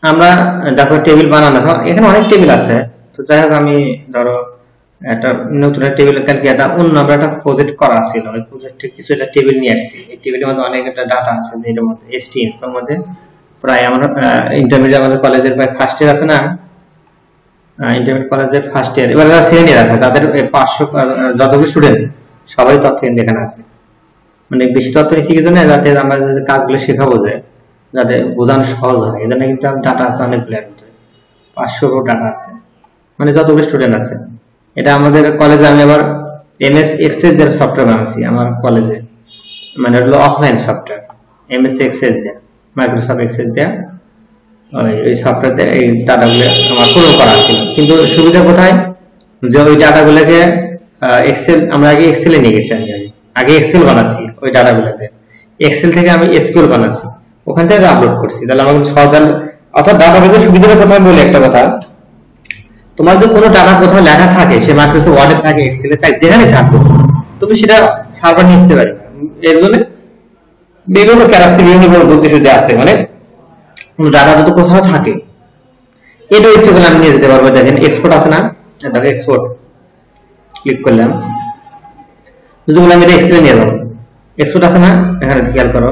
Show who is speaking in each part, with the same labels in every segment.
Speaker 1: আমরা দেখো টেবিল বানানো, এখানে অনেক টেবিল আছে। তো যাই হোক আমি ধরো একটা নতুন টেবিল কালকে একটা অন্য আমরা একটা প্রজেক্ট করা ছিল, ওই প্রজেক্টে কিছু একটা টেবিল নিয়ে আসছি। এই টেবিলের মধ্যে অনেক একটা ডাটা আছে, যেটার মধ্যে এসটিএম এর মধ্যে প্রায় আমরা ইন্টারমিডিয়েট আমাদের কলেজের প্রায় ফার্স্ট ইয়ার আছে না, ইন্টারমিডিয়েট কলেজের ফার্স্ট ইয়ার, এবার যারা সেকেন্ড ইয়ার আছে তাদের 500 যতগুলো স্টুডেন্ট সবাই তথ্য এখানে আছে। মানে বেশি তথ্য নিচ্ছি কি জন্য, যাতে আমরা যে কাজগুলো শেখাবো যে যাতে বোঝানো সহজ হয়, এই জন্য কিন্তু ডাটা আছে অনেকগুলো, 500 ডাটা আছে, মানে যতগুলো স্টুডেন্ট আছে। এটা আমাদের কলেজে আমি আবার এমএস এক্সেস দিয়ে সফটওয়্যার বানাচ্ছি আমার কলেজে, মানে হলো অফলাইন সফটওয়্যার, এমএস এক্সেস দিয়ে, মাইক্রোসফট এক্সেস দিয়ে ওই সফটওয়্যারতে এই ডাটাগুলো আমার পুরো করা ছিল। কিন্তু সুবিধা কোথায়, যে ওই ডাটাগুলোকে এক্সেল, আমরা আগে এক্সেলে নিয়ে গেছি, আগে এক্সেল বানাচ্ছি, ওই ডাটাগুলোকে এক্সেল থেকে আমি এসকিউএল বানাচ্ছি, ওখান থেকে আপলোড করছি। তাহলে আমার সহজ, অর্থাৎ ডাটাবেজের সুবিধার কথা বলি একটা কথা, তোমার যে কোনো ডাটা কোথাও লেখা থাকে, সে মাইক্রোসফট ওয়ার্ডে থাকে, এক্সেলে থাকে, যেখানে থাকবে তুমি সেটা সার্ভার নিয়ে আসতে পারবে। এর জন্য বিভিন্ন ক্যারাক্টার, বিভিন্ন উদ্দেশ্য দেওয়া আছে, মানে ডাটা যদি কোথাও থাকে, এটা ইচ্ছে করলে আমি নিয়ে যেতে পারবো। দেখেন এক্সপোর্ট আছে না, দেখো এক্সপোর্ট ক্লিক করলাম, যদি বলে আমি এটা এক্সেলে নিয়ে যাবো, এক্সপোর্ট আছে না, এখানে খেয়াল করো,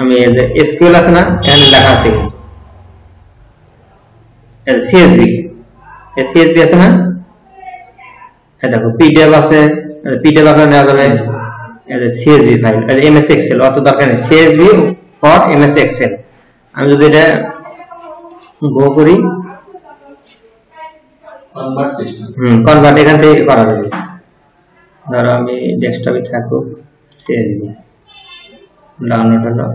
Speaker 1: আমি এসকিউএল আছে না, এখানে লেখা আছে সিএসভি, সিএসভি আছে না, দেখো পিডিএফ আছে, পিডিএফ আকারে নেওয়া যাবে, সিএসভি ফাইল, এমএস এক্সেল, অত দরকার নেই, সিএসভি ফর এমএস এক্সেল। আমি যদি এটা গো করি, কনভার্ট এখান থেকে করা যাবে। ধরো আমি ডেস্কটপে থাকুক, সিএসভি ডাউনলোড হলো।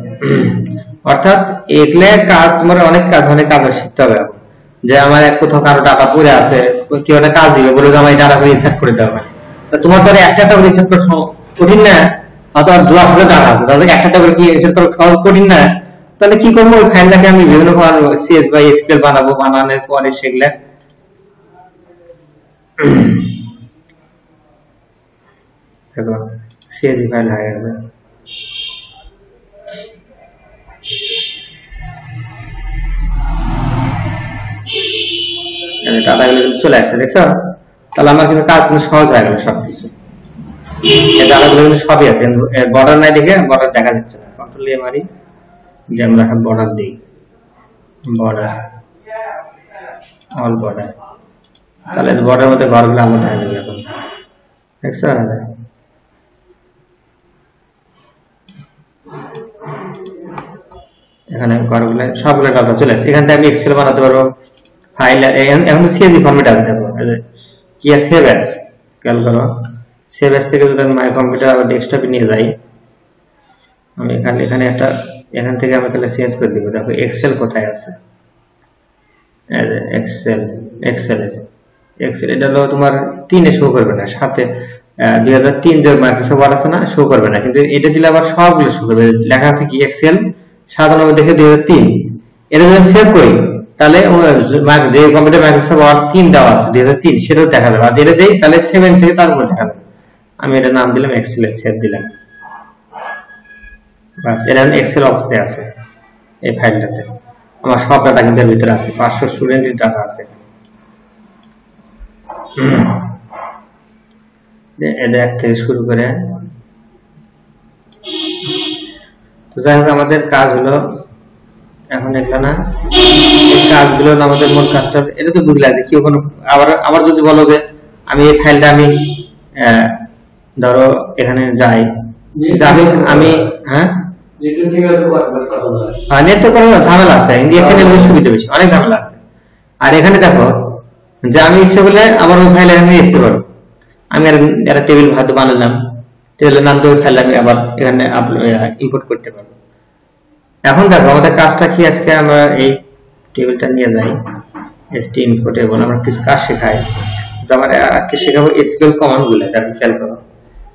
Speaker 1: অর্থাৎ এগুলো কাজ, তোমার অনেক কাজ, অনেক কাজ শিখতে হবে। যে আমার কোথাও কারো টাকা পড়ে আছে, কেউ একটা কাজ দিবে, বলে যে আমার এই টাকা রিসেট করে দেওয়া হয়, তোমার তো একটা টাকা রিসেট করা কঠিন না, অথবা 10,000 টাকা আছে, তাহলে একটা টাকা কি রিসেট করা সহজ কঠিন না। তাহলে কি করবো, ওই ফাইলটাকে আমি বিভিন্ন সিএস বা এসকিউএল বানাবো, বানানোর পরে সেগুলা সিএসভি ফাইল হয়ে গেছে। ডাটাগুলো চলে আসছে, দেখছো? তাহলে আমার কিন্তু কাজগুলো সহজ হয়ে গেল সবকিছু। এই ডাটাগুলো কিন্তু সবই আছে, বর্ডার নাই দেখে বর্ডার দেখা যাচ্ছে না। কন্ট্রোল এ মারি, যে আমরা এখন বর্ডার দিই, বর্ডার অল বর্ডার, তাহলে বর্ডারের মধ্যে ঘরগুলো আমার দেখা যাবে এখন, দেখছো? এখানে ঘরগুলো সবগুলো ডাটা চলে আসছে। এখান থেকে আমি এক্সেল বানাতে পারবো, ফাইল এখন সিএসভি ফরম্যাট আছে, দেখো কি আছে, সেভ অ্যাজ, খেয়াল করো, সেভ অ্যাজ থেকে যদি আমি মাই কম্পিউটার বা ডেস্কটপে নিয়ে যাই, আমি এখানে একটা, এখান থেকে আমি তাহলে চেঞ্জ করে দিব। দেখো এক্সেল কোথায় আছে, এক্সেল, এক্সেল এটা হলো তোমার 3-এ শো করবে না, 7-এ 2003 যে মাইক্রোসফট ওয়ার্ড আছে না, শো করবে না, কিন্তু এটা দিলে আবার সবগুলো শো করবে। লেখা আছে কি এক্সেল 97 দেখে 2003, এটা যদি আমি সেভ করি, তাহলে যে কম্পিউটার মাইক্রোসফট ওয়ার্ড 3 দেওয়া আছে 2003, সেটাও দেখা যাবে। আর যেটা দেই তাহলে 7 থেকে তারপর দেখা যাবে। আমি এটা নাম দিলাম এক্সেল, সেভ দিলাম, বাস। এটা এক্সেল অবস্থায় আছে এই ফাইলটাতে, আমার সব ডাটা কিন্তু এর ভিতরে আছে, 500 স্টুডেন্টের ডাটা আছে। এদের এক থেকে শুরু করে, তো যাই হোক আমাদের কাজ হলো এখন এগুলো না, এই কাজগুলো আমাদের মূল কাজটা এটা তো বুঝলে যে কি কোনো, আবার যদি বলো যে আমি এই ফাইলটা আমি ধরো এখানে যাই, আমি হ্যাঁ নেট তো কোনো ঝামেলা আছে, এখানে সুবিধা বেশি, অনেক ঝামেলা আছে। আর এখানে দেখো যে আমি ইচ্ছে করলে আমার ওই ফাইল এখানে আসতে পারবো, আমি একটা টেবিল হয়তো বানালাম, টেবিলের নাম তো ওই ফাইল আমি আবার এখানে ইম্পোর্ট করতে পারবো। এখন দেখো আমাদের কাজটা কি, আজকে আমরা এই টেবিলটা নিয়ে যাই, এসটি ইনপুট, এবং আমরা কিছু কাজ শেখাই। আমরা আজকে শেখাবো এসকিউএল কমান্ড গুলো। দেখো খেয়াল করো,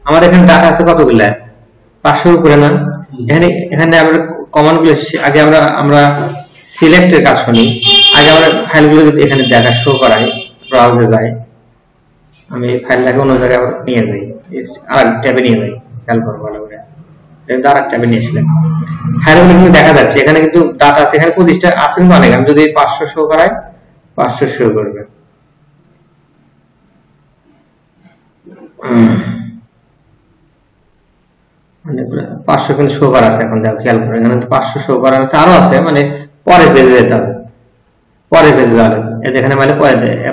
Speaker 1: আমার এখানে ডাটা আছে কতগুলো, 500 উপরে না। এখানে আমরা কমান্ড গুলো আগে আমরা সিলেক্টের কাজ শুনি, আগে আমরা ফাইলগুলো যদি এখানে দেখা শো করাই, ব্রাউজারে যাই, আমি এই ফাইলটাকে অন্য জায়গায় নিয়ে যাই, আর ট্যাবে নিয়ে যাই, খেয়াল করো ভালো করে, আরেক ট্যাবে নিয়ে আসলাম। হায়ারার্কি কিন্তু দেখা যাচ্ছে এখানে কিন্তু ডাটা আছে, এখানে 25টা আছে কিন্তু অনেক। আমি যদি 500 শো করাই 500 শো করবে। মানে 500 কিন্তু শো করা আছে এখন, দেখো খেয়াল করো এখানে 500 শো করা আছে, আরো আছে, মানে পরে পেজে যেতে হবে, পরে পেজে যাবে, এখানে মানে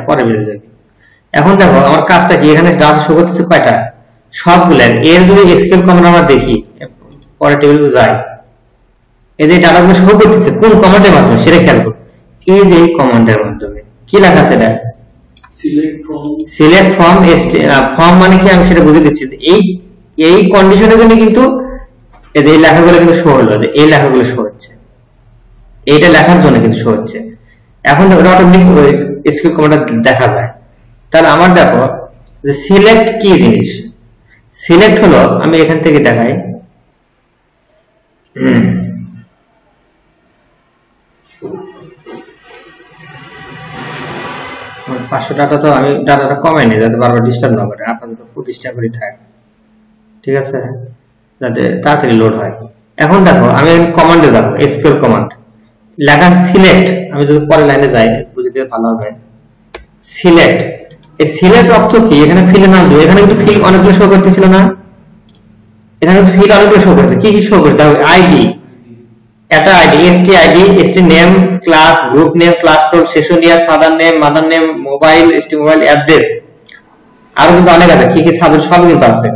Speaker 1: পরে পেজে যাবে। এখন দেখো আমার কাজটা কি, এখানে ডাটা শো করতেছে কয়টা, সবগুলো। এর যদি এসকিউএল কমান্ড আমরা দেখি, পরে টেবিলে যাই, এই যে ডাটাগুলো শো করতেছে কোন কমান্ডের মাধ্যমে সেটা খেয়াল করো। এই যে এই কমান্ডের মাধ্যমে কি লেখা আছে, এটা সিলেক্ট ফ্রম ফর্ম মানে কি আমি সেটা বুঝে দিচ্ছি। এই কন্ডিশনের জন্য কিন্তু এই যে এই লেখাগুলো কিন্তু শো হলো, এই লেখাগুলো শো হচ্ছে, এইটা লেখার জন্য কিন্তু শো হচ্ছে। এখন দেখো অটোমেটিক এসকিউএল কমান্ডটা দেখা যায়। তাহলে আমার দেখো যে সিলেক্ট কি জিনিস, সিলেক্ট হলো, আমি এখান থেকে দেখাই, 500 টাকা তো আমি ডাটাটা কমাই নি যাতে বারবার ডিস্টার্ব না করে, আপাতত 25 টাকা করে থাকে, ঠিক আছে, যাতে তাড়াতাড়ি লোড হয়। এখন দেখো আমি কমান্ডে যাব, এসকিউএল কমান্ড লেখা সিলেক্ট, আমি যদি পরের লাইনে যাই বুঝে দিলে ভালো হবে। সিলেক্ট, এই সিলেক্ট অর্থ কি, এখানে ফিল্ডের নাম দেব, এখানে কিন্তু ফিল্ড অনেকগুলো শো করতেছিল না, এখানে কিন্তু ফিল্ড অনেকগুলো শো করতেছে, কি কি শো করতে হবে, আইডি, একটা ID, ST ID, ST name, class, group name, class roll, session year, father name, mother name, mobile, ST mobile address, আরো কিন্তু অনেক আছে, কি কি সাবজেক্ট সব কিন্তু আছে,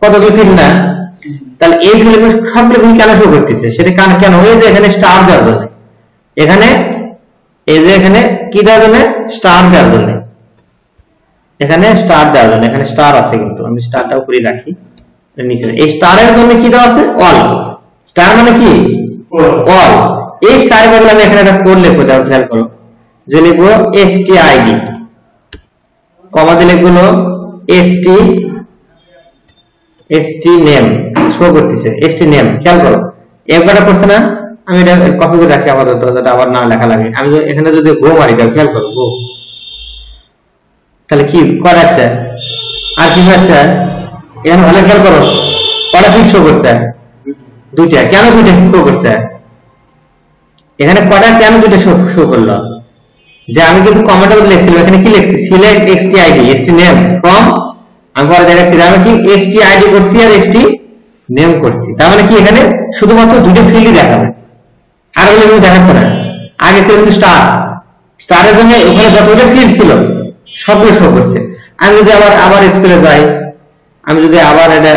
Speaker 1: কতগুলো ফিল্ড না। তাহলে এই ফিল্ড সবগুলো কেন শো করতেছে, সেটা কেন, ওই যে এখানে স্টার দেওয়ার জন্য, এখানে এই যে এখানে কি দেওয়ার জন্য, স্টার দেওয়ার জন্য, এখানে স্টার দেওয়ার জন্য, এখানে স্টার আছে কিন্তু আমি স্টারটা উপরে রাখি নিচে। এই স্টারের জন্য কি দেওয়া আছে, অল, স্টার মানে কি অল। এই স্টারের বদলে আমি এখানে একটা কোড লিখবো, দেখো খেয়াল করো, যে লিখবো এসটিআইডি, কমা দিলে লিখবো এসটি নেম, শো করতেছে এসটি নেম, খেয়াল করো একবারটা করছে না। আমি এটা কপি করে রাখি আপাতত, যাতে আবার না লেখা লাগে। আমি এখানে যদি গো মারি, দাও খেয়াল করো গো, তাহলে কি করাচ্ছে, আর কি হচ্ছে, এখানে ভালো খেয়াল করো, কটা ফিল্ড শো করছে, দুইটা, কেন দুইটা শো করছে, এখানে কটা কেন দুইটা শো করলো, যে আমি কিন্তু কমান্ডের মধ্যে লিখছিলাম, এখানে কি লিখছি, সিলেক্ট এসটিআইডি, এসটি নেম ফ্রম, আমি পরে দেখাচ্ছি আমি কি এসটিআইডি করছি আর এসটি নেম করছি, তার মানে কি এখানে শুধুমাত্র দুটো ফিল্ডই দেখাবে, আর ওগুলো কিন্তু দেখাচ্ছে না। আগে ছিল কিন্তু স্টার, স্টারের জন্য ওখানে যতগুলো ফিল্ড ছিল সবগুলো শো করছে। আমি যদি আবার স্কুলে যাই, আমি যদি আবার এটা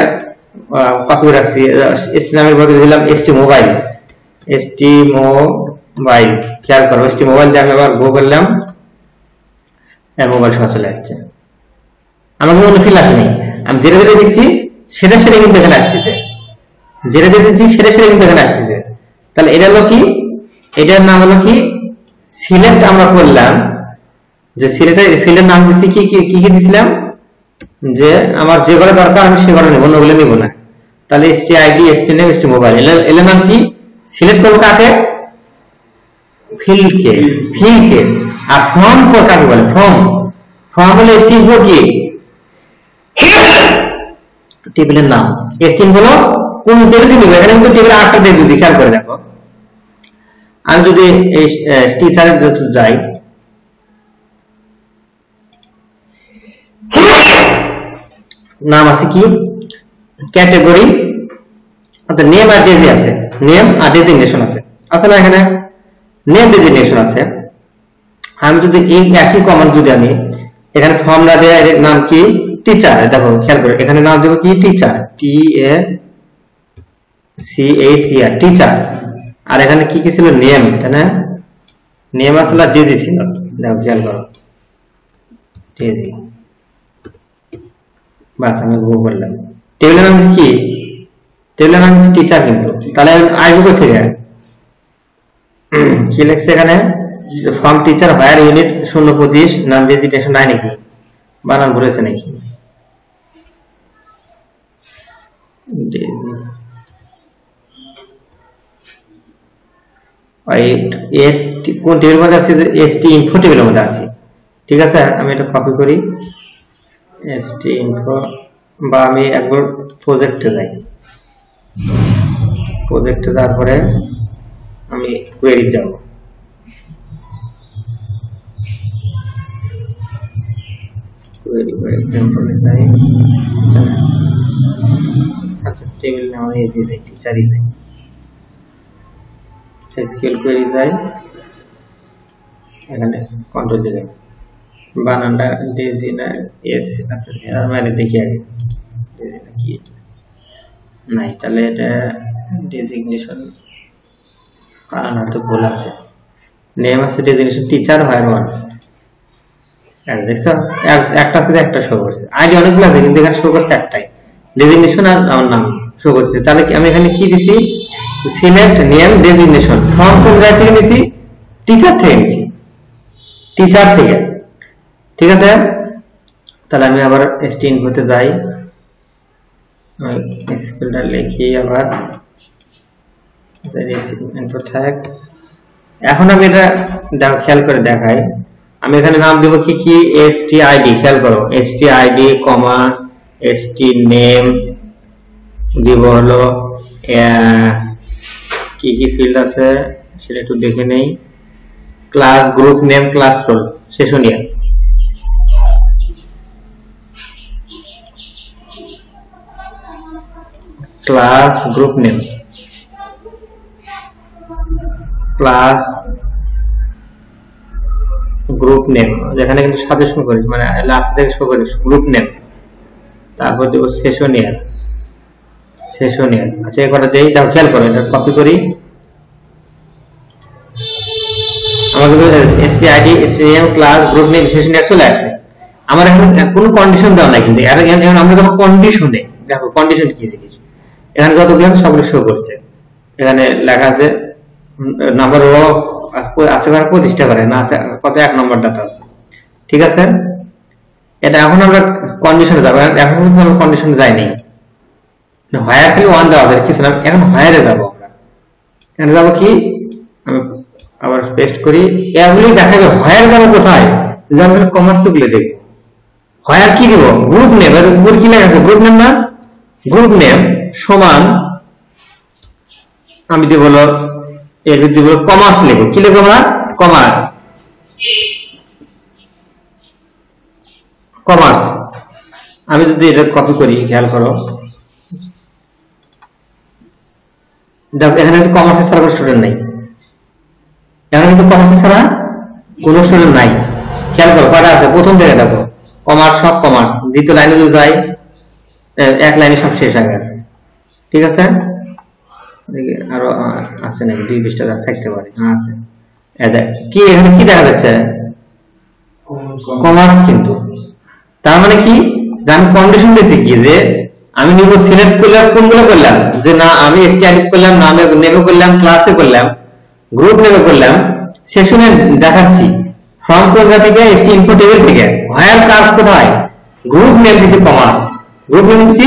Speaker 1: কপি রাখছি, এসটি নামের বদলে দিলাম এসটি মোবাইল, এসটি মোবাইল, খেয়াল করো এসটি মোবাইল দিয়ে আমি আবার গো করলাম, মোবাইল সহ চলে যাচ্ছে, আমার কোনো ফিল আসেনি। আমি যেটা যেটা দিচ্ছি সেটা সেটা কিন্তু এখানে আসতেছে, যেটা যেটা দিচ্ছি সেটা সেটা কিন্তু এখানে আসতেছে। তাহলে এটা হলো কি, এটার নাম হলো কি সিলেক্ট। আমরা করলাম যে সিলেক্টের ফিল্ডের নাম দিচ্ছি কি কি কি দিছিলাম, যে আমার যে করে দরকার আমি সেগুলো নেব, অন্যগুলো নেব না। তাহলে ST ID, ST name, ST mobile, এর নাম কি, সিলেক্ট করবো কাকে, ফিল্ডকে, ফিল্ডকে। আর ফর্ম কাকে বলে, ফর্ম, ফর্ম হলো এসটি ইনফো কি, টেবিলের নাম, এসটি ইনফো হলো কোন টেবিলে নিব, এখানে কিন্তু টেবিলে 8টা দিয়ে দিই, খেয়াল করে দেখো। আমি যদি এই টিচারের ভিতরে যাই, নাম আছে কি, ক্যাটাগরি, অর্থাৎ নেম আর ডেজি আছে, নেম আর ডেজিগনেশন আছে, আছে না, এখানে নেম ডেজিগনেশন আছে। আমি যদি এই একই কমান্ড যদি আমি এখানে ফর্মুলা দিয়ে নাম কি টিচার, দেখো খেয়াল করে এখানে নাম দেবো কি টিচার, TACAR টিচার, আর এখানে কি কি ছিল, নেম, তাই না, নেম আসলে ডেজি ছিল, দেখো খেয়াল করো ডেজি, বাস আমি গো করলাম। টেবিলের নাম কি, টেবিলের নাম টিচার, কিন্তু তাহলে আসবো থেকে কি লিখছে এখানে, ফর্ম টিচার হায়ার ইউনিট 025 নাম ডেজিগনেশন নাই নাকি, বানান ভুলেছে নাকি, কোন টেবিলের মধ্যে আছে, এসটি ইনফো টেবিলের মধ্যে আছে, ঠিক আছে। আমি এটা কপি করি, এসটি ইনফো, বা আমি একবার প্রজেক্টে যাই, প্রজেক্টে যাওয়ার পরে আমি কোয়েরি যাব, কোয়েরি করে এক্সাম্পলে যাই। আচ্ছা টেবিল নাম এই দিয়ে টিচারই দেই, এসকিউএল কোয়েরি যাই, এখানে কন্ট্রোল দিলাম, বানানটা ডেজি না এস আছে মানে দেখি আগে কি নাই, তাহলে এটা ডেজিগনেশন কারণ তো ভুল আছে, নেম আছে ডেজিগনেশন টিচার হয় ওয়ান, আর দেখছো একটা আছে একটা শো করছে, আইডি অনেকগুলো আছে কিন্তু এখানে শো করছে একটাই, ডেজিগনেশন আর আমার নাম শো করছে। তাহলে আমি এখানে কি দিছি, সিলেক্ট নেম ডেজিগনেশন, ফ্রম কোন জায়গা থেকে নিছি, টিচার থেকে নিছি, টিচার থেকে, ঠিক আছে। তাহলে আমি আবার এসটি ইনপুটে যাই, স্কুলটা লিখি আবার ইনপুট থাক। এখন আমি এটা খেয়াল করে দেখাই, আমি এখানে নাম দেব কি কি, এসটি আইডি, খেয়াল করো এসটি আইডি কমা এসটি নেম দিব হলো, কি কি ফিল্ড আছে সেটা একটু দেখে নেই, class group name class roll সেশনিয়া, class group name class group name, যেখানে কিন্তু সাজেশন করি মানে লাস্ট থেকে শো করি গ্রুপ নেম, তারপর দেব সেশনিয়ার, সেশনিয়ার। আচ্ছা এবারে দেই, দাও খেয়াল করো এটা কপি করি, আমাদের ST ID ST name class group name সেশনিয়ার চলে আসছে। আমার এখন কোনো কন্ডিশন দেওয়া নাই, কিন্তু এখন আমরা যখন কন্ডিশনে দেখো কন্ডিশন কি জিনিস, এখানে যতগুলো আছে সবগুলো শো করছে, এখানে লেখা আছে নাম্বার ও আছে কার প্রতিষ্ঠা করে না আছে কত এক নম্বর ডাটা আছে, ঠিক আছে। এটা এখন আমরা কন্ডিশনে যাব, এখন কিন্তু আমরা কন্ডিশনে যাইনি, হায়ার খালি ওয়ান দেওয়া আছে কিছু না, এখন হায়ারে যাব আমরা, এখানে যাব কি আমি আবার পেস্ট করি, এগুলি দেখাবে হায়ার যাব কোথায়, যে আমরা কমার্স গুলো দেখব, হায়ার কি দিব গ্রুপ নেম, এর উপর কি লেখা আছে গ্রুপ নেম না, গ্রুপ নেম সমান আমি দিব হলো এর ভিতরে দিব কমার্স লিখব, কি লিখব আমরা কমার্স, কমার্স। আমি যদি এটা কপি করি খেয়াল করো, দেখো এখানে কিন্তু কমার্স ছাড়া কোনো স্টুডেন্ট নাই, এখানে কিন্তু কমার্স ছাড়া কোনো স্টুডেন্ট নাই, খেয়াল করো কয়টা আছে, প্রথম থেকে দেখো কমার্স সব কমার্স, দ্বিতীয় লাইনে যদি যাই এক লাইনে সব শেষ হয়ে গেছে, ঠিক আছে। আরো আছে নাকি ২-২০টা গাছ থাকতে পারে, আছে কি এখানে কি দেখা যাচ্ছে কমার্স, কিন্তু তার মানে কি যে আমি কন্ডিশন দিয়েছি কি যে আমি নিব সিলেক্ট করলাম কোনগুলো করলাম, যে না আমি এসটি আইডি করলাম, নামে নেমে করলাম, ক্লাসে করলাম, গ্রুপ নেমে করলাম, সেশনে দেখাচ্ছি ফ্রম কোন জায়গা থেকে, এসটি ইনফো টেবিল থেকে, হায়ার কাজ কোথায় গ্রুপ নেম দিছি কমার্স, গ্রুপ নেম দিছি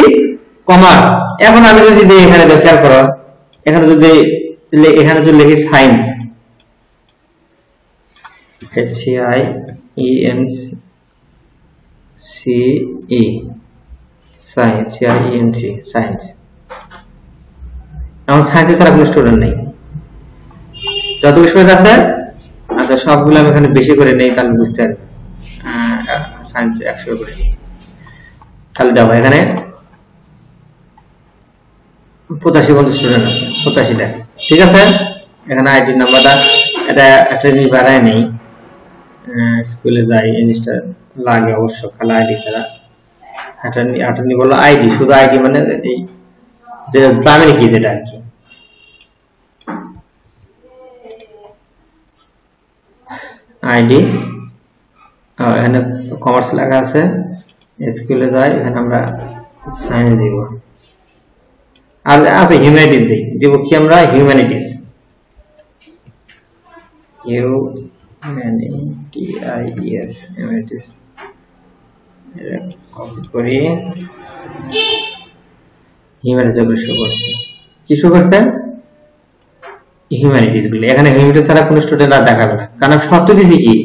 Speaker 1: কমার্স। এখন আমি যদি এখানে খেয়াল করো, এখানে যদি লিখি সায়েন্স, HCIENCE সায়েন্স, এখন সায়েন্সে ছাড়া কোনো স্টুডেন্ট নেই, যতগুলো স্টুডেন্ট আছে আচ্ছা সবগুলো আমি এখানে বেশি করে নেই, তাহলে বুঝতে পারবে, সায়েন্স 100 করে, তাহলে দেখো এখানে 85 স্টুডেন্ট আছে, 85টা, ঠিক আছে। এখানে আইডি নাম্বারটা এটা একটা জিনিস বাড়ায় নেই, স্কুলে যাই জিনিসটা লাগে অবশ্য, খালা আইডি ছাড়া এটা নি বলো আইডি, শুধু আইডি মানে এই যে প্রাইমারি কি যেটা আর কি, আইডি এখানে কমার্স লেখা আছে, স্কুলে যাই এখানে আমরা সায়েন্স দিব, আর আছে হিউম্যানিটিস দিব কি আমরা হিউম্যানিটিস, হিউম্যানিটিস কপি করি, হিউম্যানিটিস শো করছে, কি শো করছে হিউম্যানিটিস গুলো, এখানে হিউম্যানিটিস ছাড়া কোনো স্টুডেন্ট আর দেখাবে না, কারণ শর্ত দিছি কি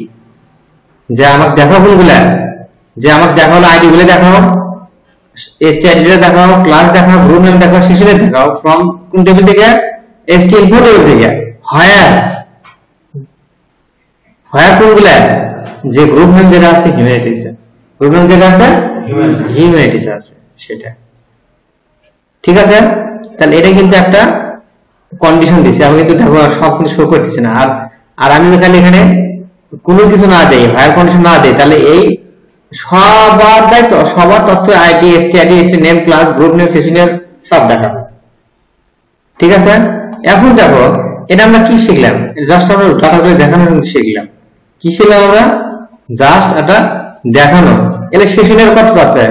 Speaker 1: যে আমাকে দেখাও কোনগুলা, যে আমাকে দেখাও আইডি গুলো দেখাও, stid দেখাও, ক্লাস দেখাও, গ্রুপ নেম দেখাও, সেশনে দেখাও, ফ্রম কোন টেবিল থেকে, st info টেবিল থেকে। হোয়ার কোনগুলা, যে গ্রুপ নেম যেটা আছে হিউম্যানিটিস, গ্রুপ নেম যেটা আছে হিউম্যানিটিস আছে সেটা। ঠিক আছে, তাহলে এটা কিন্তু একটা কন্ডিশন দিছি আমি, কিন্তু দেখো সব কিছু শো করতেছি না। আর আমি যদি এখানে কোনো কিছু না দেই, হায়ার কন্ডিশন না দেই, তাহলে এই সবার দায়িত্ব, সবার তথ্য ID, stid, st name, class, group name, session name সব দেখাবো। ঠিক আছে, এখন দেখো এটা আমরা কি শিখলাম, জাস্ট আমরা ডাটা করে দেখানো শিখলাম। কি শিখলাম আমরা? জাস্ট এটা দেখানো। এলে সেশনের কত আছে?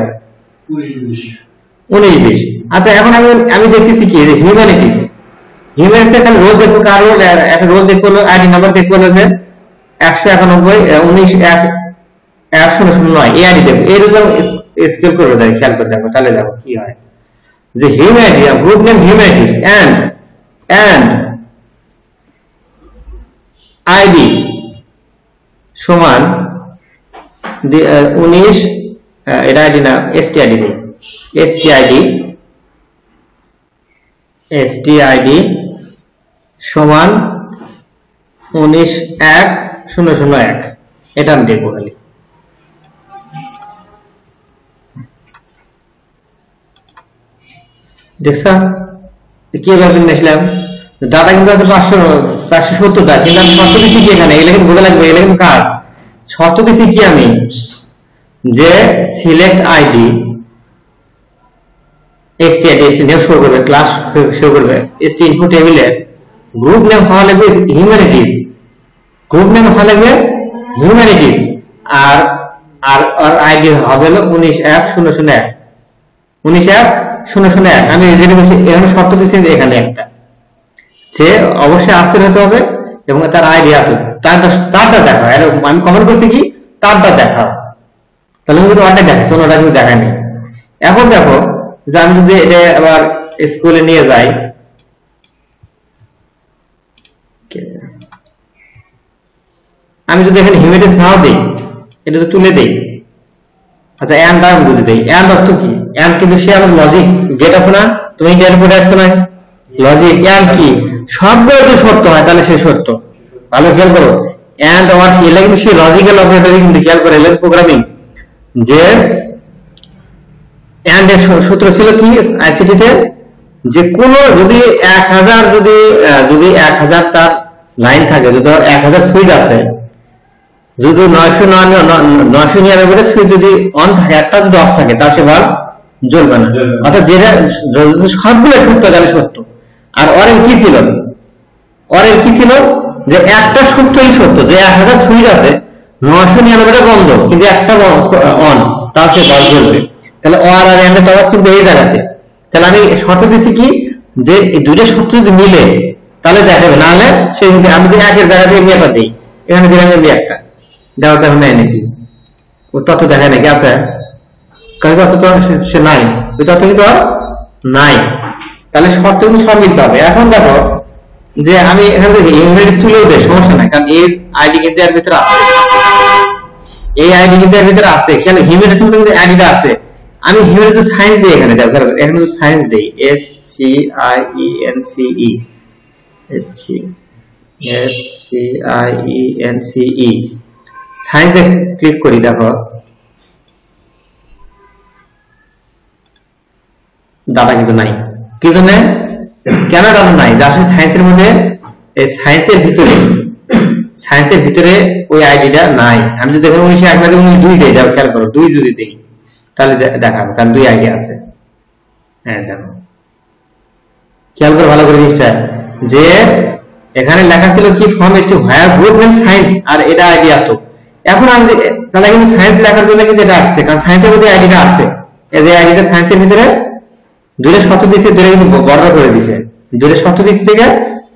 Speaker 1: 19-20। আচ্ছা, এখন আমি দেখতেছি কি হিউম্যানিটিস, হিউম্যানিটিস এখানে রোল দেখবো, কার রোল, একটা রোল দেখবো, আইডি নাম্বার দেখবো যে 191-19-1009 এই আইডি দেখবো। এই রোল স্কেল করবে, দেখো খেয়াল করে দেখো, তাহলে দেখো কি হয় যে humanity group name humanities and ID সমান 19, এটা আইডি না, stid দেই, stid সমান 19-1001 এটা আমি দেখবো খালি। দেখছা কি ভাবে নিয়েছিলাম? ডাটা কিন্তু আছে 570টা, কিন্তু আমি শর্ত দিচ্ছি কি এখানে, এগুলো কিন্তু বোঝা লাগবে, এগুলো কিন্তু কাজ। শর্ত দিচ্ছি কি আমি, যে select ID, stid name show করবে, ক্লাস শো করবে, st ইনফো টেবিলের গ্রুপ নেম হওয়া লাগবে হিউম্যানিটিস, গ্রুপ নেম হওয়া লাগবে হিউম্যানিটিস, আর আইডি হবে হলো 19-1001, 19-1001। আমি এখানে শর্ত দিচ্ছি যে এখানে একটা, যে অবশ্যই আসের হতে হবে এবং তার আইডি আছে, তারটা দেখাও। আমি কমেন্ট করছি কি তারটা দেখাও, তাহলে কিন্তু ওটা দেখাচ্ছে, ওটা কিন্তু দেখায়নি। এখন দেখো যে আমি যদি এটা আবার স্কুলে নিয়ে যাই, আমি যদি এখানে হিউম্যানিটিস নাও দিই, এটা তো তুলে দেই। আচ্ছা, এন্ড আমি বুঝে দেই, এন্ড অর্থ কি? এন্ড কিন্তু সে আমার লজিক গেট আছে না, তুমি ইন্ডিয়ান পড়ে আসছো না, লজিক এন্ড কি সবগুলো যদি সত্য হয় তাহলে সে সত্য। ভালো খেয়াল করো, এন্ড অর এগুলা কিন্তু সে লজিক্যাল অপারেটর, কিন্তু খেয়াল করে এলেন প্রোগ্রামিং, যে এন্ড এর সূত্র ছিল কি আইসিটি তে, যে কোন যদি 1000 যদি 1000 তার লাইন থাকে, যদি 1000 সুইচ আছে, যদি 999 সুইচ যদি অন থাকে, একটা যদি অফ থাকে, তার সে ভালো জ্বলবে না। অর্থাৎ যেটা সবগুলো সত্য তাহলে সত্য। আর অরের কি ছিল? অরের কি ছিল? যে একটা সত্যই সত্য, যে 1000 সুইচ আছে, 999টা বন্ধ, কিন্তু একটা অন, তার সে ভালো জ্বলবে। তাহলে অর আর এন্ড তফাৎ কিন্তু এই জায়গাতে। তাহলে আমি শর্ত দিচ্ছি কি, যে এই দুইটা সত্য যদি মিলে তাহলে দেখাবে, না হলে সেই আমি যদি একের জায়গাতে আমি একটা দিই, এখানে দিলাম আমি একটা, দেওয়া তো নেই নাকি, ও তথ্য দেখায় নাকি? আছে, কারণ তথ্য তো সে নাই, ওই তথ্য কিন্তু আর নাই। তাহলে শর্ত কিন্তু সব মিলতে হবে। এখন দেখো যে আমি এখানে ইউনিট তুলেও দেয়, সমস্যা নাই, কারণ এর আইডি কিন্তু এর ভিতরে আছে, এই আইডি কিন্তু এর ভিতরে আছে। খেয়াল, হিউম্যানিটিস কিন্তু আইডিটা আছে। আমি হিউম্যানিটিস সায়েন্স দিই এখানে, দেখো এখানে যদি সায়েন্স দেই, HCIENCE সায়েন্সে ক্লিক করি, দেখো ডাটা কিন্তু নাই। কি জন্য? কেন ডাটা নাই? আসলে সায়েন্সের মধ্যে, এই সায়েন্সের ভিতরে ওই আইডিটা নাই। আমি যদি দেখুন 19-2 দেই, যাও খেয়াল করো, 2 যদি দেই তাহলে দেখাবো, কারণ 2 আইডি আছে। হ্যাঁ দেখো, খেয়াল করো ভালো করে জিনিসটা, যে এখানে লেখা ছিল কি from ST where group name science, আর এটা আইডি এত। এখন আমি তাহলে কিন্তু সায়েন্স লেখার জন্য কিন্তু এটা আসছে, কারণ সায়েন্সের মধ্যে আইডিটা আছে। এই যে আইডিটা সায়েন্সের ভিতরে দুইটা শর্ত দিয়েছে, দুইটা কিন্তু বর্ডার করে দিছে, দুইটা শর্ত দিয়েছে থেকে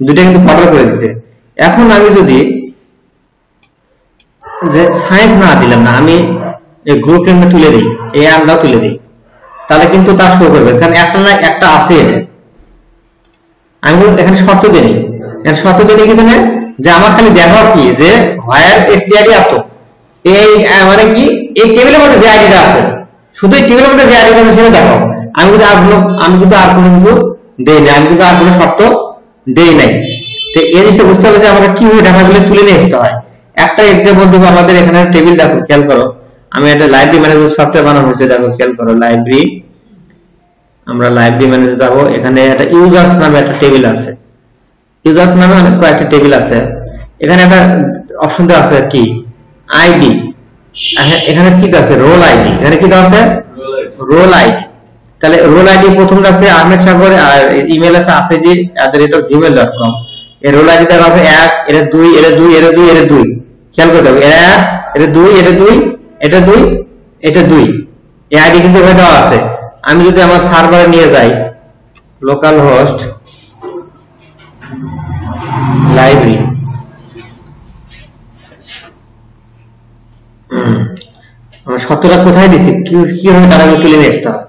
Speaker 1: দুইটা কিন্তু বর্ডার করে দিছে। এখন আমি যদি যে সায়েন্স না দিলাম না, আমি এই গ্রুপ নেমটা তুলে দিই, এই আমটাও তুলে দিই, তাহলে কিন্তু তার শো করবে, কারণ একটা না একটা আছে। এটা আমি এখানে শর্ত দিই, এখানে শর্ত দিই কি মানে, যে আমার খালি দেখাও কি, যে হোয়ার stid এত, এই মানে কি এই টেবিলের মধ্যে যে আইডিটা আছে শুধু এই টেবিলের মধ্যে যে আইডি আছে সেটা দেখো। আমি কিন্তু আর কোনো কিছু দেই না, আমি কিন্তু আর কোনো শর্ত দেই নাই। তো এই জিনিসটা বুঝতে হবে যে আমরা কিভাবে ডাটাগুলো তুলে নিয়ে আসতে হয়। একটা এক্সাম্পল দেবো, আমাদের এখানে টেবিল দেখো, খেয়াল করো, আমি একটা লাইব্রেরি ম্যানেজার সফটওয়্যার বানানো হয়েছে, দেখো খেয়াল করো, লাইব্রেরি, আমরা লাইব্রেরি ম্যানেজার যাবো, এখানে একটা ইউজার্স নামে একটা টেবিল আছে, ইউজার্স নামে অনেক কয়েকটা টেবিল আছে। এখানে একটা অপশন দেওয়া আছে কি আইডি, এখানে কি দেওয়া আছে রোল আইডি, এখানে কি দেওয়া আছে রোল আইডি। তাহলে রোল আইডি প্রথমটা আছে আহমেদ সাগর, আর ইমেল আছে afridi@gmail.com। এই রোল আইডি দেওয়া আছে 1, এর 2, এর 2, এর 2, এর 2, খেয়াল করে দেখো, এর 1, এর 2, এর 2, এটা 2, এটা 2, এই আইডি কিন্তু এখানে দেওয়া আছে। আমি যদি আমার সার্ভারে নিয়ে যাই, লোকাল হোস্ট লাইব্রেরি, আমরা সত্যটা কোথায় দিছি, কিভাবে তারা তুলে নিয়ে আসতে হবে।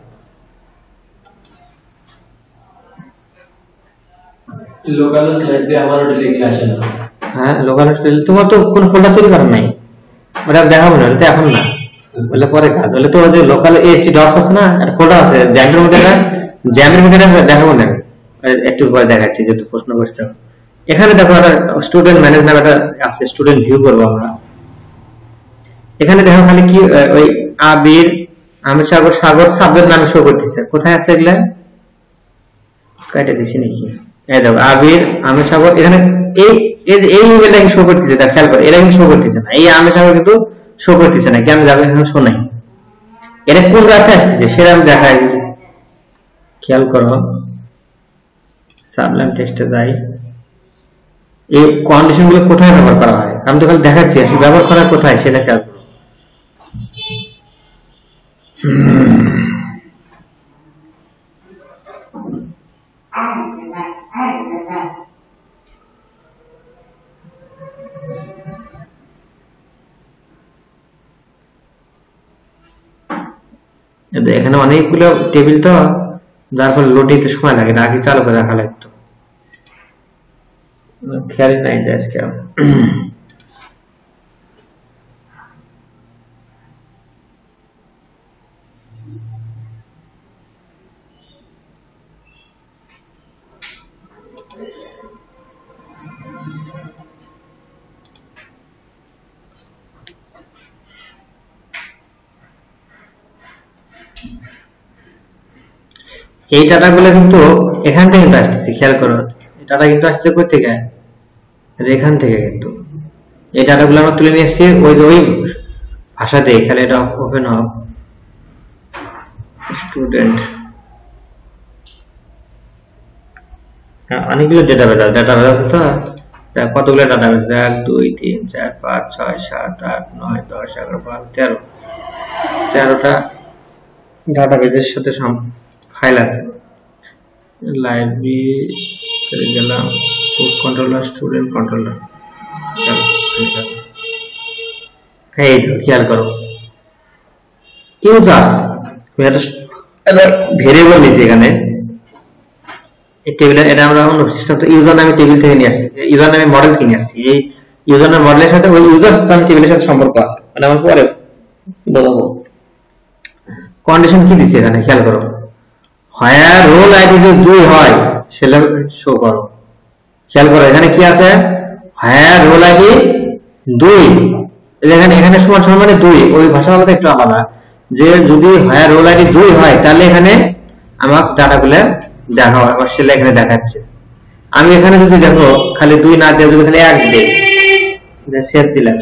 Speaker 2: লোকাল হোস্ট লাইব্রেরি আমার ওটা লিখে আসে না।
Speaker 1: হ্যাঁ, লোকাল হোস্ট, তোমার তো কোনো ফোল্ডার তৈরি করার নাই, ওটা দেখাবো না, এটা এখন না, বলে পরে কাজ। বলে তো যে লোকাল এসটি ডক্স আছে না, একটা ফোল্ডার আছে জ্যামের মধ্যে, দেখাবো না, একটু পরে দেখাচ্ছি যেহেতু প্রশ্ন করছে। এখানে দেখো একটা স্টুডেন্ট ম্যানেজ নামে একটা আছে, স্টুডেন্ট ভিউ করবো আমরা। এখানে দেখো খালি কি ওই আবির, আমির সাগর, সাবজেক্ট নামে শো করতেছে, কোথায় আছে এগুলা, কাটে দিছি নাকি, এই দেখো আবির, আমির সাগর, এখানে এই ইমেলটা শো করতেছে, তা খেয়াল করো, এরা কিন্তু শো করতেছে না, এই আমির সাগর কিন্তু শো করতেছে না, কেন যাবে, এখানে শো নাই, এটা কোন জায়গাতে আসতেছে সেটা আমি দেখাই, খেয়াল করো, সাবলাইম টেক্সটে যাই, এই কন্ডিশন গুলো কোথায় ব্যবহার করা হয়, আমি তো খালি দেখাচ্ছি, আসলে ব্যবহার করা কোথায় সেটা খেয়াল করো। এখানে অনেকগুলো টেবিল তো, যার ফলে লোড দিতে সময় লাগে, আগে চালু করে রাখা লাগতো, খেয়াল নাই যে আজকে। এই ডাটাগুলো কিন্তু এখান থেকে কিন্তু আসতেছে, খেয়াল করো, এই ডাটা কিন্তু আসছে কই থেকে, এখান থেকে কিন্তু এই ডাটাগুলো আমরা তুলে নিয়ে এসেছি ওই ভাষাতে। তাহলে এটা ওপেন হোক, স্টুডেন্ট, অনেকগুলো ডাটাবেস আছে তো, কতগুলো ডাটাবেস, 1 2 3 4 5 6 7 8 9 10 11 12 13টা ডাটাবেসের সাথে ফাইল আছে। লাইব্রেরি চলে গেলাম, কোর্স কন্ট্রোলার, স্টুডেন্ট কন্ট্রোলার, এই তো খেয়াল করো ইউজার্স, ভেরিয়েবল নিয়েছি এখানে এই টেবিলে, এটা আমরা সিস্টেম ইউজার নামে টেবিল থেকে নিয়ে আসছি, ইউজার নামে মডেল থেকে নিয়ে আসছি, এই ইউজার নামে মডেলের সাথে ওই ইউজার্স নামে টেবিলের সাথে সম্পর্ক আছে, মানে আমার পরে বোঝাবো। কন্ডিশন কি দিছি এখানে খেয়াল করো, হায়ার রোল আইডি যদি 2 হয় সেটা শো করো, খেয়াল করো এখানে কি আছে, হায়ার রোল আইডি 2, এখানে সমান সমান মানে 2, ওই ভাষা আলাদা একটু আলাদা, যে যদি হায়ার রোল আইডি 2 হয় তাহলে এখানে আমার ডাটাগুলো দেখা হয়, আমার সেটা এখানে দেখাচ্ছে। আমি এখানে যদি দেখো খালি 2 না দিয়ে যদি খালি 1 দিই, যে সেভ দিলাম,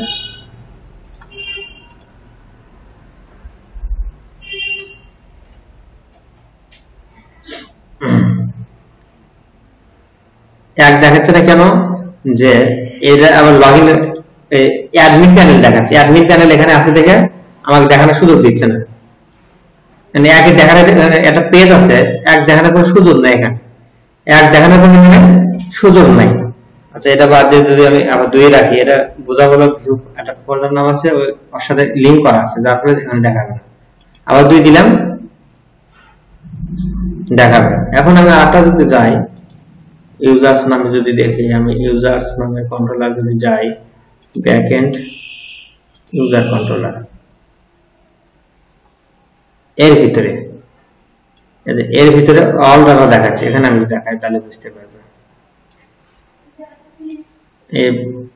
Speaker 1: এক দেখাচ্ছে না কেন, যে এটা আবার লগইন অ্যাডমিন প্যানেল দেখাচ্ছে, অ্যাডমিন প্যানেল এখানে আছে দেখে আমাকে দেখানোর সুযোগ দিচ্ছে না, মানে একে দেখানোর একটা পেজ আছে, এক দেখানোর কোনো সুযোগ নাই, এখানে এক দেখানোর কোনো সুযোগ নাই। আচ্ছা, এটা বাদ দিয়ে যদি আমি আবার 2 রাখি, এটা বোঝা গেল ভিউ একটা ফোল্ডার নাম আছে, ওর সাথে লিংক করা আছে, যার ফলে এখানে দেখাবে না, আবার 2 দিলাম, দেখাবে। এখন আমি আরেকটা যদি যাই, ইউজার্স নামে যদি দেখি, আমি ইউজার্স নামে কন্ট্রোলার যদি যাই, ব্যাকএন্ড ইউজার কন্ট্রোলার, এর ভিতরে এর ভিতরে অল ডাটা দেখাচ্ছে, এখানে আমি দেখাই তাহলে বুঝতে পারবে।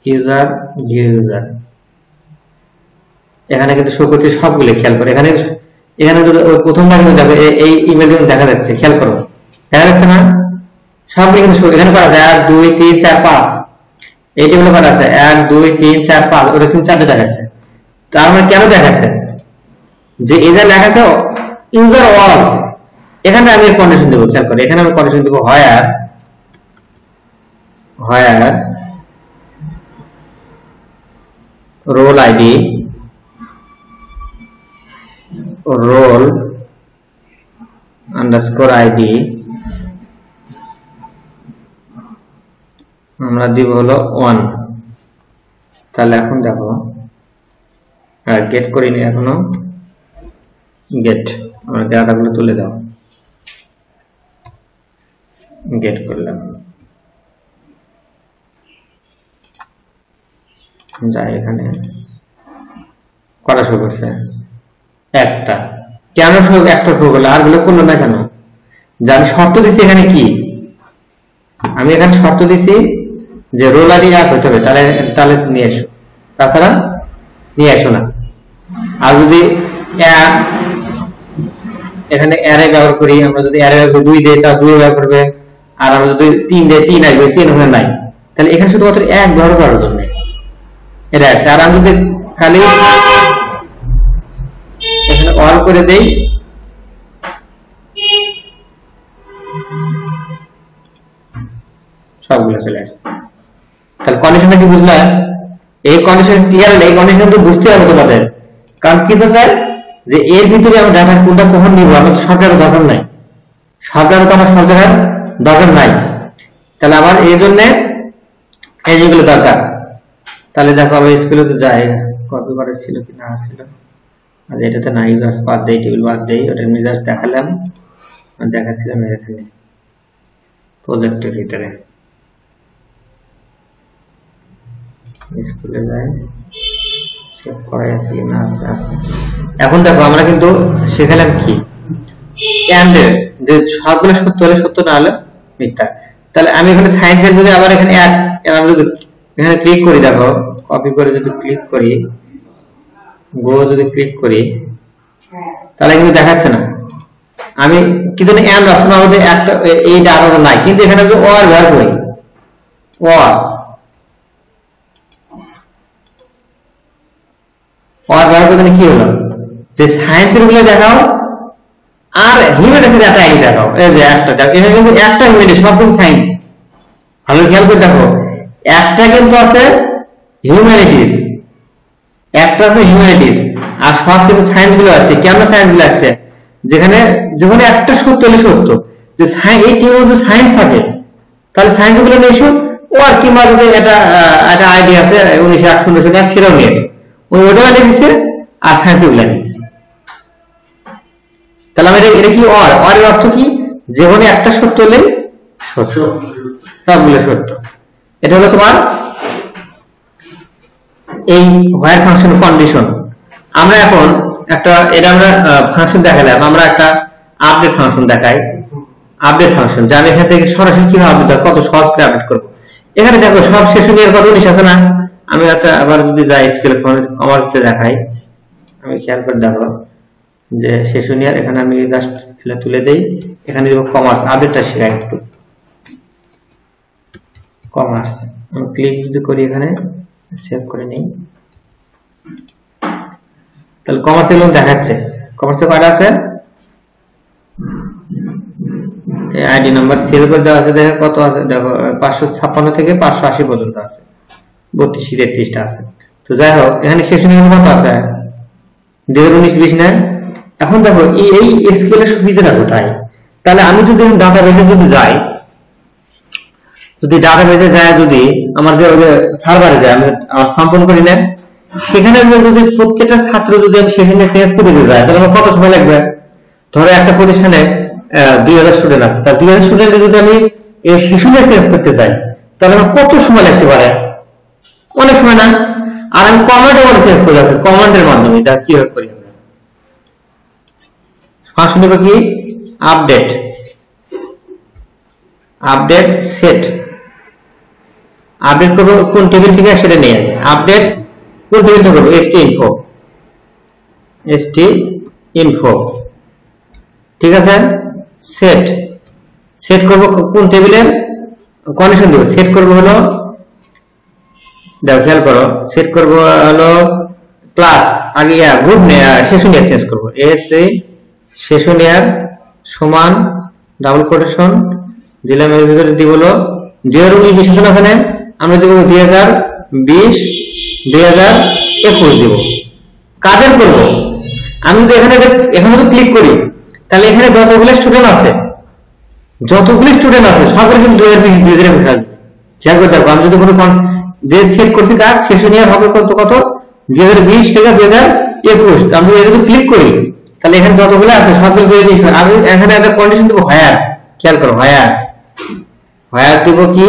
Speaker 1: ইউজার ইউজার এখানে কিন্তু শো করছে সবগুলো, খেয়াল করে এখানে যদি প্রথমবার কিন্তু দেখো এই ইমেল কিন্তু দেখা যাচ্ছে, খেয়াল করো দেখা যাচ্ছে না, সবগুলো কিন্তু এখানে করা যায় 1 2 3 4 5 এই টেবিলে করা আছে 1 2 3 4 5 ওটা কিন্তু 4টে দেখাচ্ছে। তার মানে কেন দেখাচ্ছে যে এই যে লেখা আছে ইউজার অল, এখানে আমি কন্ডিশন দেব, খেয়াল করে এখানে আমি কন্ডিশন দেব where roll ID roll underscore ID আমরা দিব হলো 1। তাহলে এখন দেখো গেট করিনি এখনো, গেট আমরা ডাটাগুলো তুলে দাও, গেট করলাম, যাই এখানে করা শুরু করছে একটা, কেন একটা শুরু করলো আর গুলো করলো না কেন, যে আমি শর্ত দিচ্ছি এখানে কি, আমি এখানে শর্ত দিছি যে রোল আইডি এক হতে হবে, তাহলে নিয়ে এসো, তাছাড়া নিয়ে এসো না। আর যদি এখানে অ্যারে ব্যবহার করি, আমরা যদি অ্যারে ব্যবহার 2 দেই তা 2 ব্যবহার করবে, আর আমরা যদি 3 দেই 3 আসবে, 3 ওখানে নাই, তাহলে এখানে শুধুমাত্র 1 ব্যবহার করার জন্য এটা আছে। আর আমি যদি খালি এখানে অল করে দেই, সবগুলো চলে আসছে। তাহলে কন্ডিশনটা কি বুঝলা? এই কন্ডিশন ক্লিয়ার হলে এই কন্ডিশন তো বুঝতে হবে তোমাদের, কারণ কি দরকার যে এর ভিতরে আমরা ডাটা কোনটা কখন নিব, আমার তো সব ডাটা দরকার নাই, সব ডাটা তো আমার সব জায়গায় দরকার নাই, তাহলে আমার এই জন্য এই যেগুলো দরকার। তাহলে দেখো আমি স্কুলে তো যাই, কপি করা ছিল কি না ছিল, আর এটাতে নাই, জাস্ট বাদ দেই, টেবিল বাদ দেই, ওটা আমি জাস্ট দেখালাম আর দেখাচ্ছিলাম এখানে প্রজেক্টের ভিতরে। স্কুলে যাই, সেভ করা আছে কি না আছে। এখন দেখো আমরা কিন্তু শেখালাম কি এন্ড, যে সবগুলো সত্য হলে সত্য, না হলে মিথ্যা। তাহলে আমি এখানে সায়েন্সের যদি আবার এখানে আমি যদি এখানে ক্লিক করি, দেখো কপি করে যদি ক্লিক করি, গো যদি ক্লিক করি, তাহলে কিন্তু দেখাচ্ছে না। আমি কি জানি এন্ড অপশন আমাদের একটা এই ডাটা নাই, কিন্তু এখানে যদি অর ব্যবহার করি, অর ব্যবহার করলে কি হলো, যে সায়েন্সের গুলো দেখাও আর হিউম্যানিটিসের একটা আইডি দেখাও, এই যে একটা এখানে কিন্তু একটা হিউম্যানিটিস, সব কিন্তু সায়েন্স। ভালো খেয়াল করে দেখো, একটা কিন্তু আছে হিউম্যানিটিস, একটা আছে হিউম্যানিটিস, আর সব কিন্তু সায়েন্স গুলো আছে। কেন সায়েন্স গুলো আছে? যেখানে একটা সত্য হলে সত্য, যে এই টিমের মধ্যে সায়েন্স থাকে, তাহলে সায়েন্স গুলো নিয়ে এসো, ও আর কিংবা যদি একটা আইডি আছে 1901 সেটাও নিয়ে এসো, ওটাও লিখছে আর সায়েন্স গুলো লিখছে। তাহলে আমি এটা কি অর এর অর্থ কি, যেখানে একটা সত্য হলে সত্য, সবগুলো সত্য। এটা হলো তোমার এই হোয়াইট ফাংশন কন্ডিশন। আমরা এখন একটা এটা আমরা ফাংশন দেখালাম, আমরা একটা আপডেট ফাংশন দেখাই, আপডেট ফাংশন, যা আমি এখান থেকে সরাসরি কিভাবে আপডেট, কত সহজ করে আপডেট করবো। এখানে দেখো সব সেশনের কত 19 আছে না, আমি আচ্ছা আবার যদি যাই স্কুলে কমার্সতে দেখাই, আমি খেয়াল করে দেখো যে সেশনিয়ার, এখানে আমি জাস্ট তুলে দেই, এখানে দেবো কমার্স, আপডেটটা শেখাই একটু কমার্স, আমি ক্লিক যদি করি এখানে সেভ করে নেই, তাহলে কমার্স এগুলো দেখাচ্ছে। কমার্সে কয়টা আছে, আইডি নাম্বার সেভ করে দেওয়া আছে, দেখো কত আছে, দেখো 556 থেকে 580 পর্যন্ত আছে, 32-33টা আছে। তো যাই হোক এখানে সেশনিয়ার কত আছে, 2019-20 না। এখন দেখো এই এসকিউএল এর সুবিধাটা কোথায়, তাহলে আমি যদি ডাটাবেসে যদি যাই, যদি আমার যে সার্ভারে যায়, আমি আমার ফর্ম পূরণ করি না, সেখানে যদি প্রত্যেকটা ছাত্র যদি আমি সেখানে চেঞ্জ করে দিতে যাই, তাহলে আমার কত সময় লাগবে। ধরো একটা প্রতিষ্ঠানে 2000 স্টুডেন্ট আছে, তাহলে 2000 স্টুডেন্ট যদি আমি এই শিশুকে চেঞ্জ করতে চাই, তাহলে আমার কত সময় লাগতে পারে, অনেক সময় না। আর আমি কমান্ডে চেঞ্জ করে রাখি, কমান্ডের মাধ্যমে, এটা কিভাবে করি, ফাংশন দেব কি আপডেট সেট আপডেট করব কোন টেবিল থেকে সেটা নিয়ে আপডেট কোন টেবিল থেকে করব st info ঠিক আছে সেট করব কোন টেবিলের কন্ডিশন দেব সেট করব হলো দেখো খেয়াল করো সেট করব হলো ক্লাস আগে গ্রুপ সেশনিয়ার চেঞ্জ করব এসএ সেশনিয়ার সমান ডাবল কোটেশন দিলাম এর ভিতরে দিব হলো 2019 বিশেষণ এখানে আমরা দেব 2020 2021 দেব কাদের করব আমি যদি এখানে যদি ক্লিক করি তাহলে এখানে যতগুলো স্টুডেন্ট আছে সবগুলো কিন্তু 2020 2021 আসবে খেয়াল করে দেখো আমি যদি কোনো যে সেট করছি তার সেশনিয়ার হবে কত 2020 থেকে 2021 আমি যদি ক্লিক করি তাহলে এখানে যতগুলো আছে সবগুলো 2020 আমি এখানে একটা কন্ডিশন দেব হায়ার খেয়াল করো হায়ার দেব কি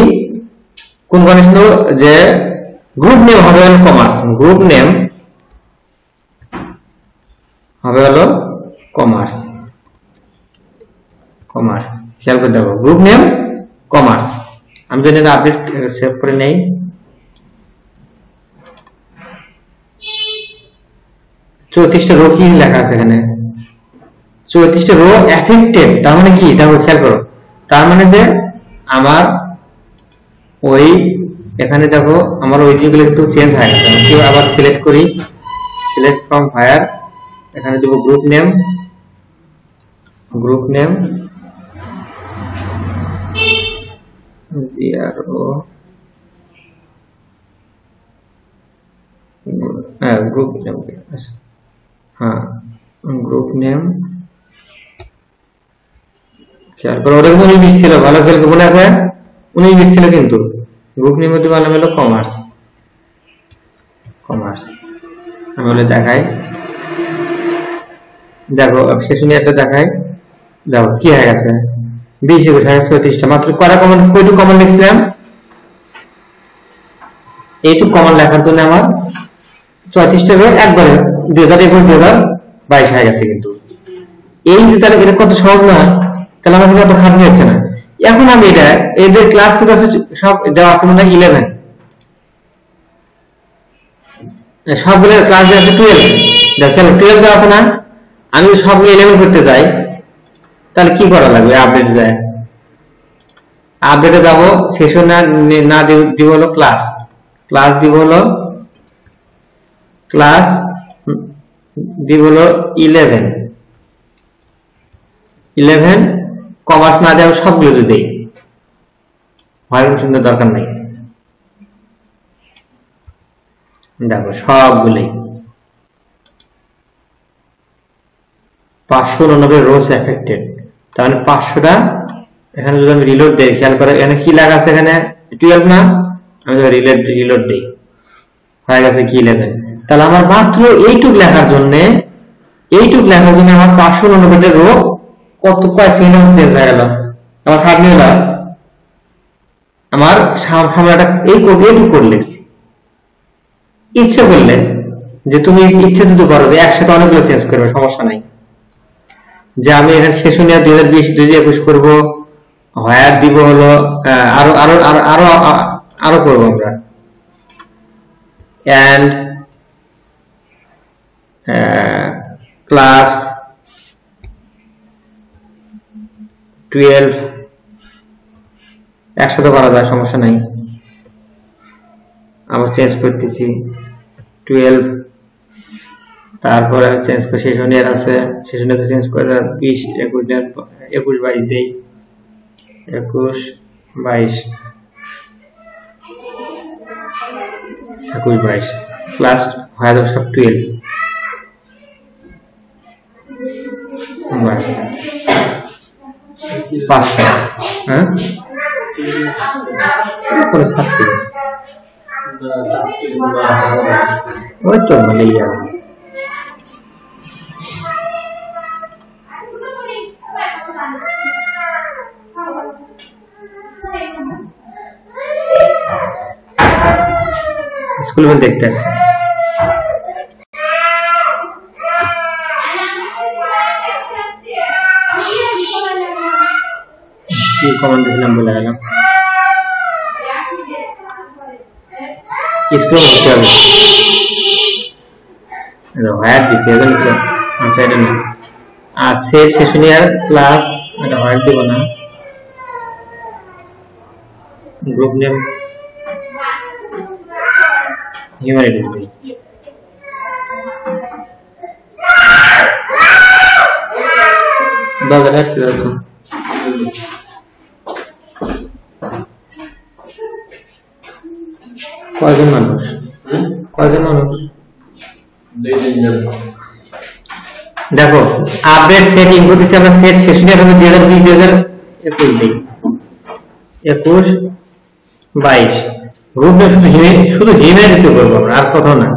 Speaker 1: কোন কন্ডিশন দেব যে গ্রুপ নেম হবে হলো কমার্স গ্রুপ নেম হবে হলো কমার্স খেয়াল করে দেখো গ্রুপ নেম কমার্স আমি যদি এটা আপডেট সেভ করে নেই 34টা রো কি লেখা আছে এখানে 34টা রো এফেক্টেড তার মানে কি দেখো খেয়াল করো তার মানে যে আমার ওই এখানে দেখো আমার ওই যেগুলো একটু চেঞ্জ হয়ে গেছে আমি আবার সিলেক্ট করি সিলেক্ট ফ্রম হায়ার এখানে দেব গ্রুপ নেম গ্রুপ নেম খেয়াল করো ওটা কিন্তু 19 ছিল ভালো খেয়াল করে মনে আছে 19 ছিল কিন্তু গ্রুপ নেম মধ্যে বানানো হলো কমার্স আমি বলে দেখাই দেখো সেশনে একটা দেখাই দেখো কি হয়ে গেছে 20 34টা মাত্র কয়টা কমন লিখছিলাম এইটুকু কমন লেখার জন্য আমার 34টা রো একবারে 2021 2022 হয়ে গেছে কিন্তু এই যে তাহলে এটা কত সহজ না তাহলে আমার কিন্তু এত খাটনি হচ্ছে না এখন আমি এটা এদের ক্লাস কত আছে সব দেওয়া আছে মনে হয় 11 সবগুলো ক্লাস দেওয়া আছে 12 দেখো 12 দেওয়া আছে না আমি সবগুলো 11 করতে যাই তাহলে কি করা লাগবে আপডেটে যাব সেশন না দিব হলো ক্লাস দিব হলো 11 কমার্স না দেওয়া সবগুলো যদি দেই ভালো সুন্দর দরকার নাই দেখো সবগুলোই 589 রোস এফেক্টেড তার মানে 500টা এখানে যদি আমি রিলোড দেই খেয়াল করে এখানে কি লেখা আছে এখানে 12 না আমি রিলোড দেই হয়ে গেছে কি 11 তাহলে আমার মাত্র এইটুক লেখার জন্য আমার 589টা রো কত কয় সেকেন্ড চেঞ্জ হয়ে গেল আমার খাটনি হলো আমার সামনেটা এই কোড লিখছি ইচ্ছে করলে যে তুমি ইচ্ছে যদি করো যে একসাথে অনেকগুলো চেঞ্জ করবে সমস্যা নাই যে আমি এখানে সেশনিয়া 2020 2021 করব হায়ার দিব হলো আরো করব আমরা এন্ড ক্লাস 12 একসাথে করা যায় সমস্যা নাই আবার চেঞ্জ করতেছি 12 তারপরে চেঞ্জ করে সেশনিয়ার আছে সেশনিয়াতে চেঞ্জ করে 20 21 22 দেই 21 22 ক্লাস হয় তো সব 12 5টা হ্যাঁ কোন সাথে ওই তো মানে ইয়া स्कूल में देखते हैं কি কমান্ড দিছিলাম বলে গেলাম, স্ক্রল করতে হবে, হোয়াইট দিছি এগুলো তো সাইডে না, আর সেট সেশনিয়ার প্লাস এটা হোয়াইট দেব না, গ্রুপ নেম হিউম্যানিটিস দিই, দাদা রাখছি রাখুন। কয়জন মানুষ, কয়জন মানুষ দেখো আপডেট সেট ইনপুট দিছি আমরা, সেট সেশনিয়ার হবে 2020 2021 দিই, 21 22 গ্রুপ নেম শুধু হিউম্যানিটিস করবো আমরা, আর কোথাও না,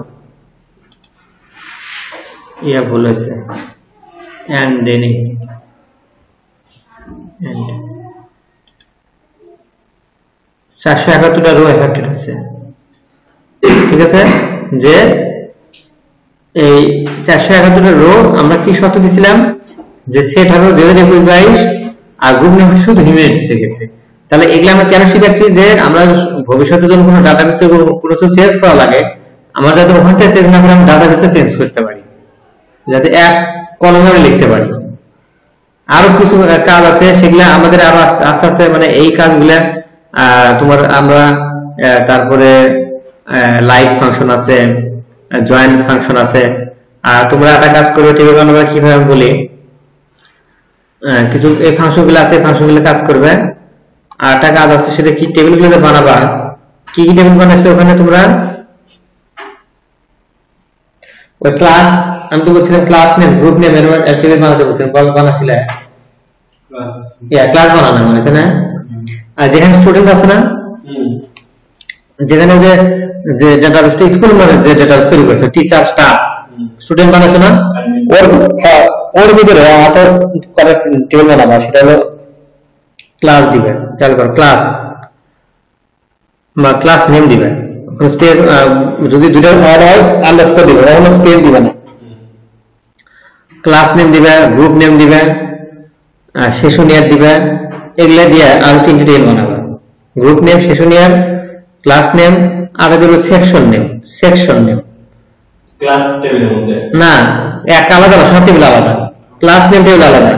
Speaker 1: ইয়া ভুল হয়েছে, and then and 471টা রো এফেক্টেড হয়েছে, ঠিক আছে, যে এই 471টা রো আমরা কি শর্ত দিছিলাম যে সেট হবে 2021-22 আর গ্রুপ নেম শুধু হিউম্যানিটিস এর ক্ষেত্রে। তাহলে এগুলো আমরা কেন শিখাচ্ছি যে আমরা ভবিষ্যতে যখন কোনো ডাটাবেসে কোনো কিছু চেঞ্জ করা লাগে, আমরা যাতে ওখান থেকে চেঞ্জ না করে আমরা ডাটাবেসে চেঞ্জ করতে পারি, যাতে এক কলমে লিখতে পারি। আরো কিছু কাজ আছে সেগুলা আমাদের আরো আস্তে আস্তে মানে এই কাজগুলা তোমার আমরা তারপরে লাইভ ফাংশন আছে, জয়েন্ট ফাংশন আছে, আর তোমরা একটা কাজ করবে টেবিল বানাবে কিভাবে বলি, কিছু এই ফাংশন গুলো আছে, ফাংশন গুলো কাজ করবে, আর একটা কাজ আছে সেটা কি টেবিল গুলো বানাবা, কি কি টেবিল বানাইছে ওখানে তোমরা ওই ক্লাস, আমি তো বলছিলাম ক্লাস নেম গ্রুপ নেম এর টেবিল বানাতে বলছিলাম, বানাছিলে ক্লাস, ক্লাস বানানো মানে তাই না, আর যেখানে স্টুডেন্ট আছে না, যেখানে যে ডাটাবেসটা স্কুল মানে যে ডাটাবেস তৈরি করেছে টিচার স্টাফ স্টুডেন্ট বানাইছে না, ওর ভিতরে আটো করে টেবিল বানাবা, সেটা হলো ক্লাস দিবে, খেয়াল করো ক্লাস বা ক্লাস নেম দিবে, স্পেস যদি দুটো ওয়ার্ড হয় আন্ডারস্কোর দিবে, ওখানে স্পেস দিবে না, ক্লাস নেম দিবে, গ্রুপ নেম দিবে, সেশনিয়ার দিবে, এগুলা দিয়ে আর তিনটি টেবিল বানাবে, গ্রুপ নেম, সেশনিয়ার, ক্লাস নেম, আর হলো section name, section name
Speaker 2: class টেবিলের মধ্যে
Speaker 1: না, এক আলাদা সব টেবিল আলাদা, ক্লাস নেম টেবিল আলাদা,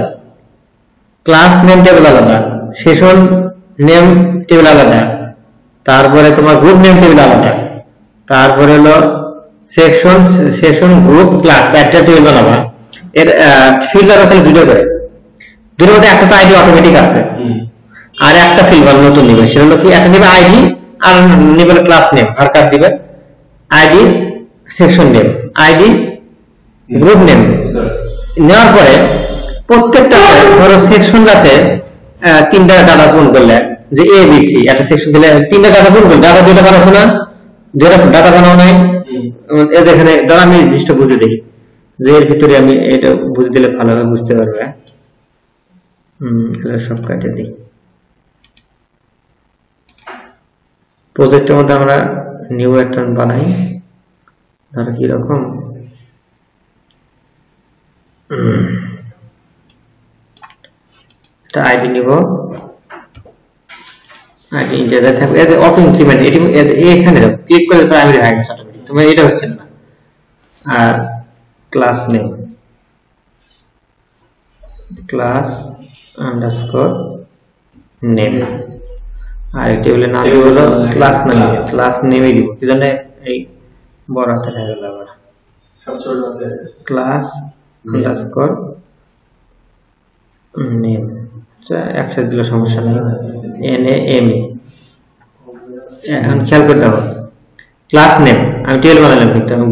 Speaker 1: ক্লাস নেম টেবিল আলাদা, সেশন নেম টেবিল আলাদা, তারপরে তোমার গ্রুপ নেম টেবিল আলাদা, তারপরে হলো সেকশন, সেশন, গ্রুপ, ক্লাস, চারটা টেবিল বানাবা। এর ফিল্টার আছে দুটো করে, দুটোর মধ্যে একটা তো আইডি অটোমেটিক আছে, আর একটা ফিল্টার নতুন নিবে, সেটা হলো কি একটা নিবে আইডি আর নিবে ক্লাস নেম, আর কার দিবে ID, section name, ID, group name নেওয়ার পরে প্রত্যেকটা ধরো সেকশনটাতে তিনটা ডাটা পূরণ করলে, যে এ বি সি একটা সেকশন দিলে তিনটা ডাটা পূরণ করলে, ডাটা দুইটা বানাছো না, যেটা ডাটা বানাও নাই, এখানে ধরো আমি নির্দিষ্ট বুঝে দেখি যে এর ভিতরে আমি এটা বুঝে দিলে ভালোভাবে বুঝতে পারবে, সব কাটে দিই। প্রজেক্টের মধ্যে আমরা নিউ একটা বানাই, ধরো কি রকম একটা আইডি নিব, আইডি ইন্টিজার থাকবে, এতে অটো ইনক্রিমেন্ট এখানে দাও, ক্লিক করে প্রাইমারি হয়ে গেছে অটোমেটিক, তোমার এটা হচ্ছে না। আর class name, class underscore name, আর এই টেবিলের নাম দিব হলো ক্লাস নেম, ক্লাস নেমে দিব, কি জন্য এই বড় হাতে হয়ে গেল, আবার
Speaker 2: সব ছোট হাতে
Speaker 1: ক্লাস আন্ডারস্কোর নেম, একসাথে দিলে সমস্যা নেই, এন এ এম এ। এখন খেয়াল করতে হবে ক্লাস নেম, আমি টেবিল বানালাম কিন্তু আমি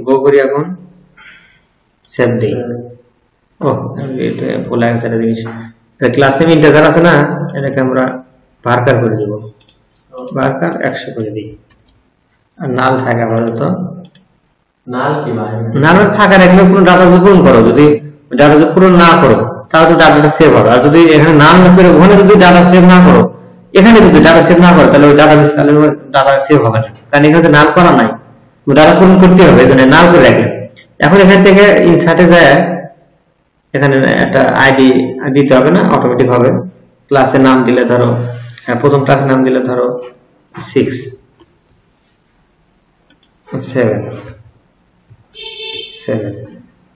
Speaker 1: গো করি, এখন সেভ দিই, ও এটা বলা গেছে একটা জিনিস, ক্লাস নেম ইন্টিজার আছে না, এটাকে আমরা ভার্কার করে দিব, ভার্কার 100 করে দিই, আর নাল থাকে আপাতত,
Speaker 2: নাল কি ভাই,
Speaker 1: নাল ফাঁকা রাখলে কোনো ডাটা পূরণ করো, যদি ডাটা পূরণ না করো তাহলে ডাটাটা সেভ হবে, আর যদি এখানে নাল না করে ওখানে যদি ডাটা সেভ না করো, এখানে যদি ডাটা সেভ না করো তাহলে ওই ডাটাবেস তাহলে ডাটা সেভ হবে না, কারণ এখানে নাল করা নাই, ডাটা পূরণ করতে হবে, এজন্য নাল করে রাখলে। এখন এখান থেকে ইনসার্টে যায়, এখানে একটা আইডি দিতে হবে না, অটোমেটিক হবে, ক্লাসের নাম দিলে ধরো প্রথম ক্লাসের নাম দিলে ধরো 6 7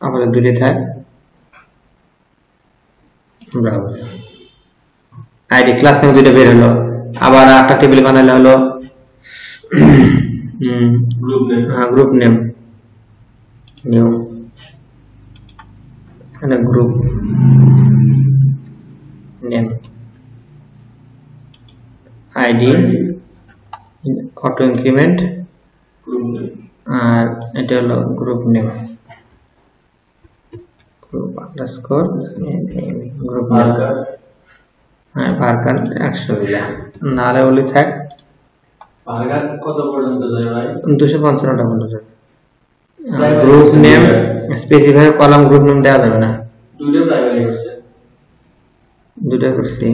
Speaker 1: আমাদের দুটো থাক ব্রাউজ আইডি ক্লাস নেম দুটো বের হলো আবার একটা টেবিল বানালে হলো গ্রুপ নেম নিউ এখানে group name ID auto increment আর এটা হলো group name group underscore group name হ্যাঁ পার্কার 100 দিলাম নালে বলি থাক
Speaker 2: পার্কার কত পর্যন্ত যায় ভাই
Speaker 1: 255 টা পর্যন্ত যায় group name specify column group name দেওয়া যাবে না
Speaker 2: দুটো প্রাইমারি করছে
Speaker 1: দুটো করছি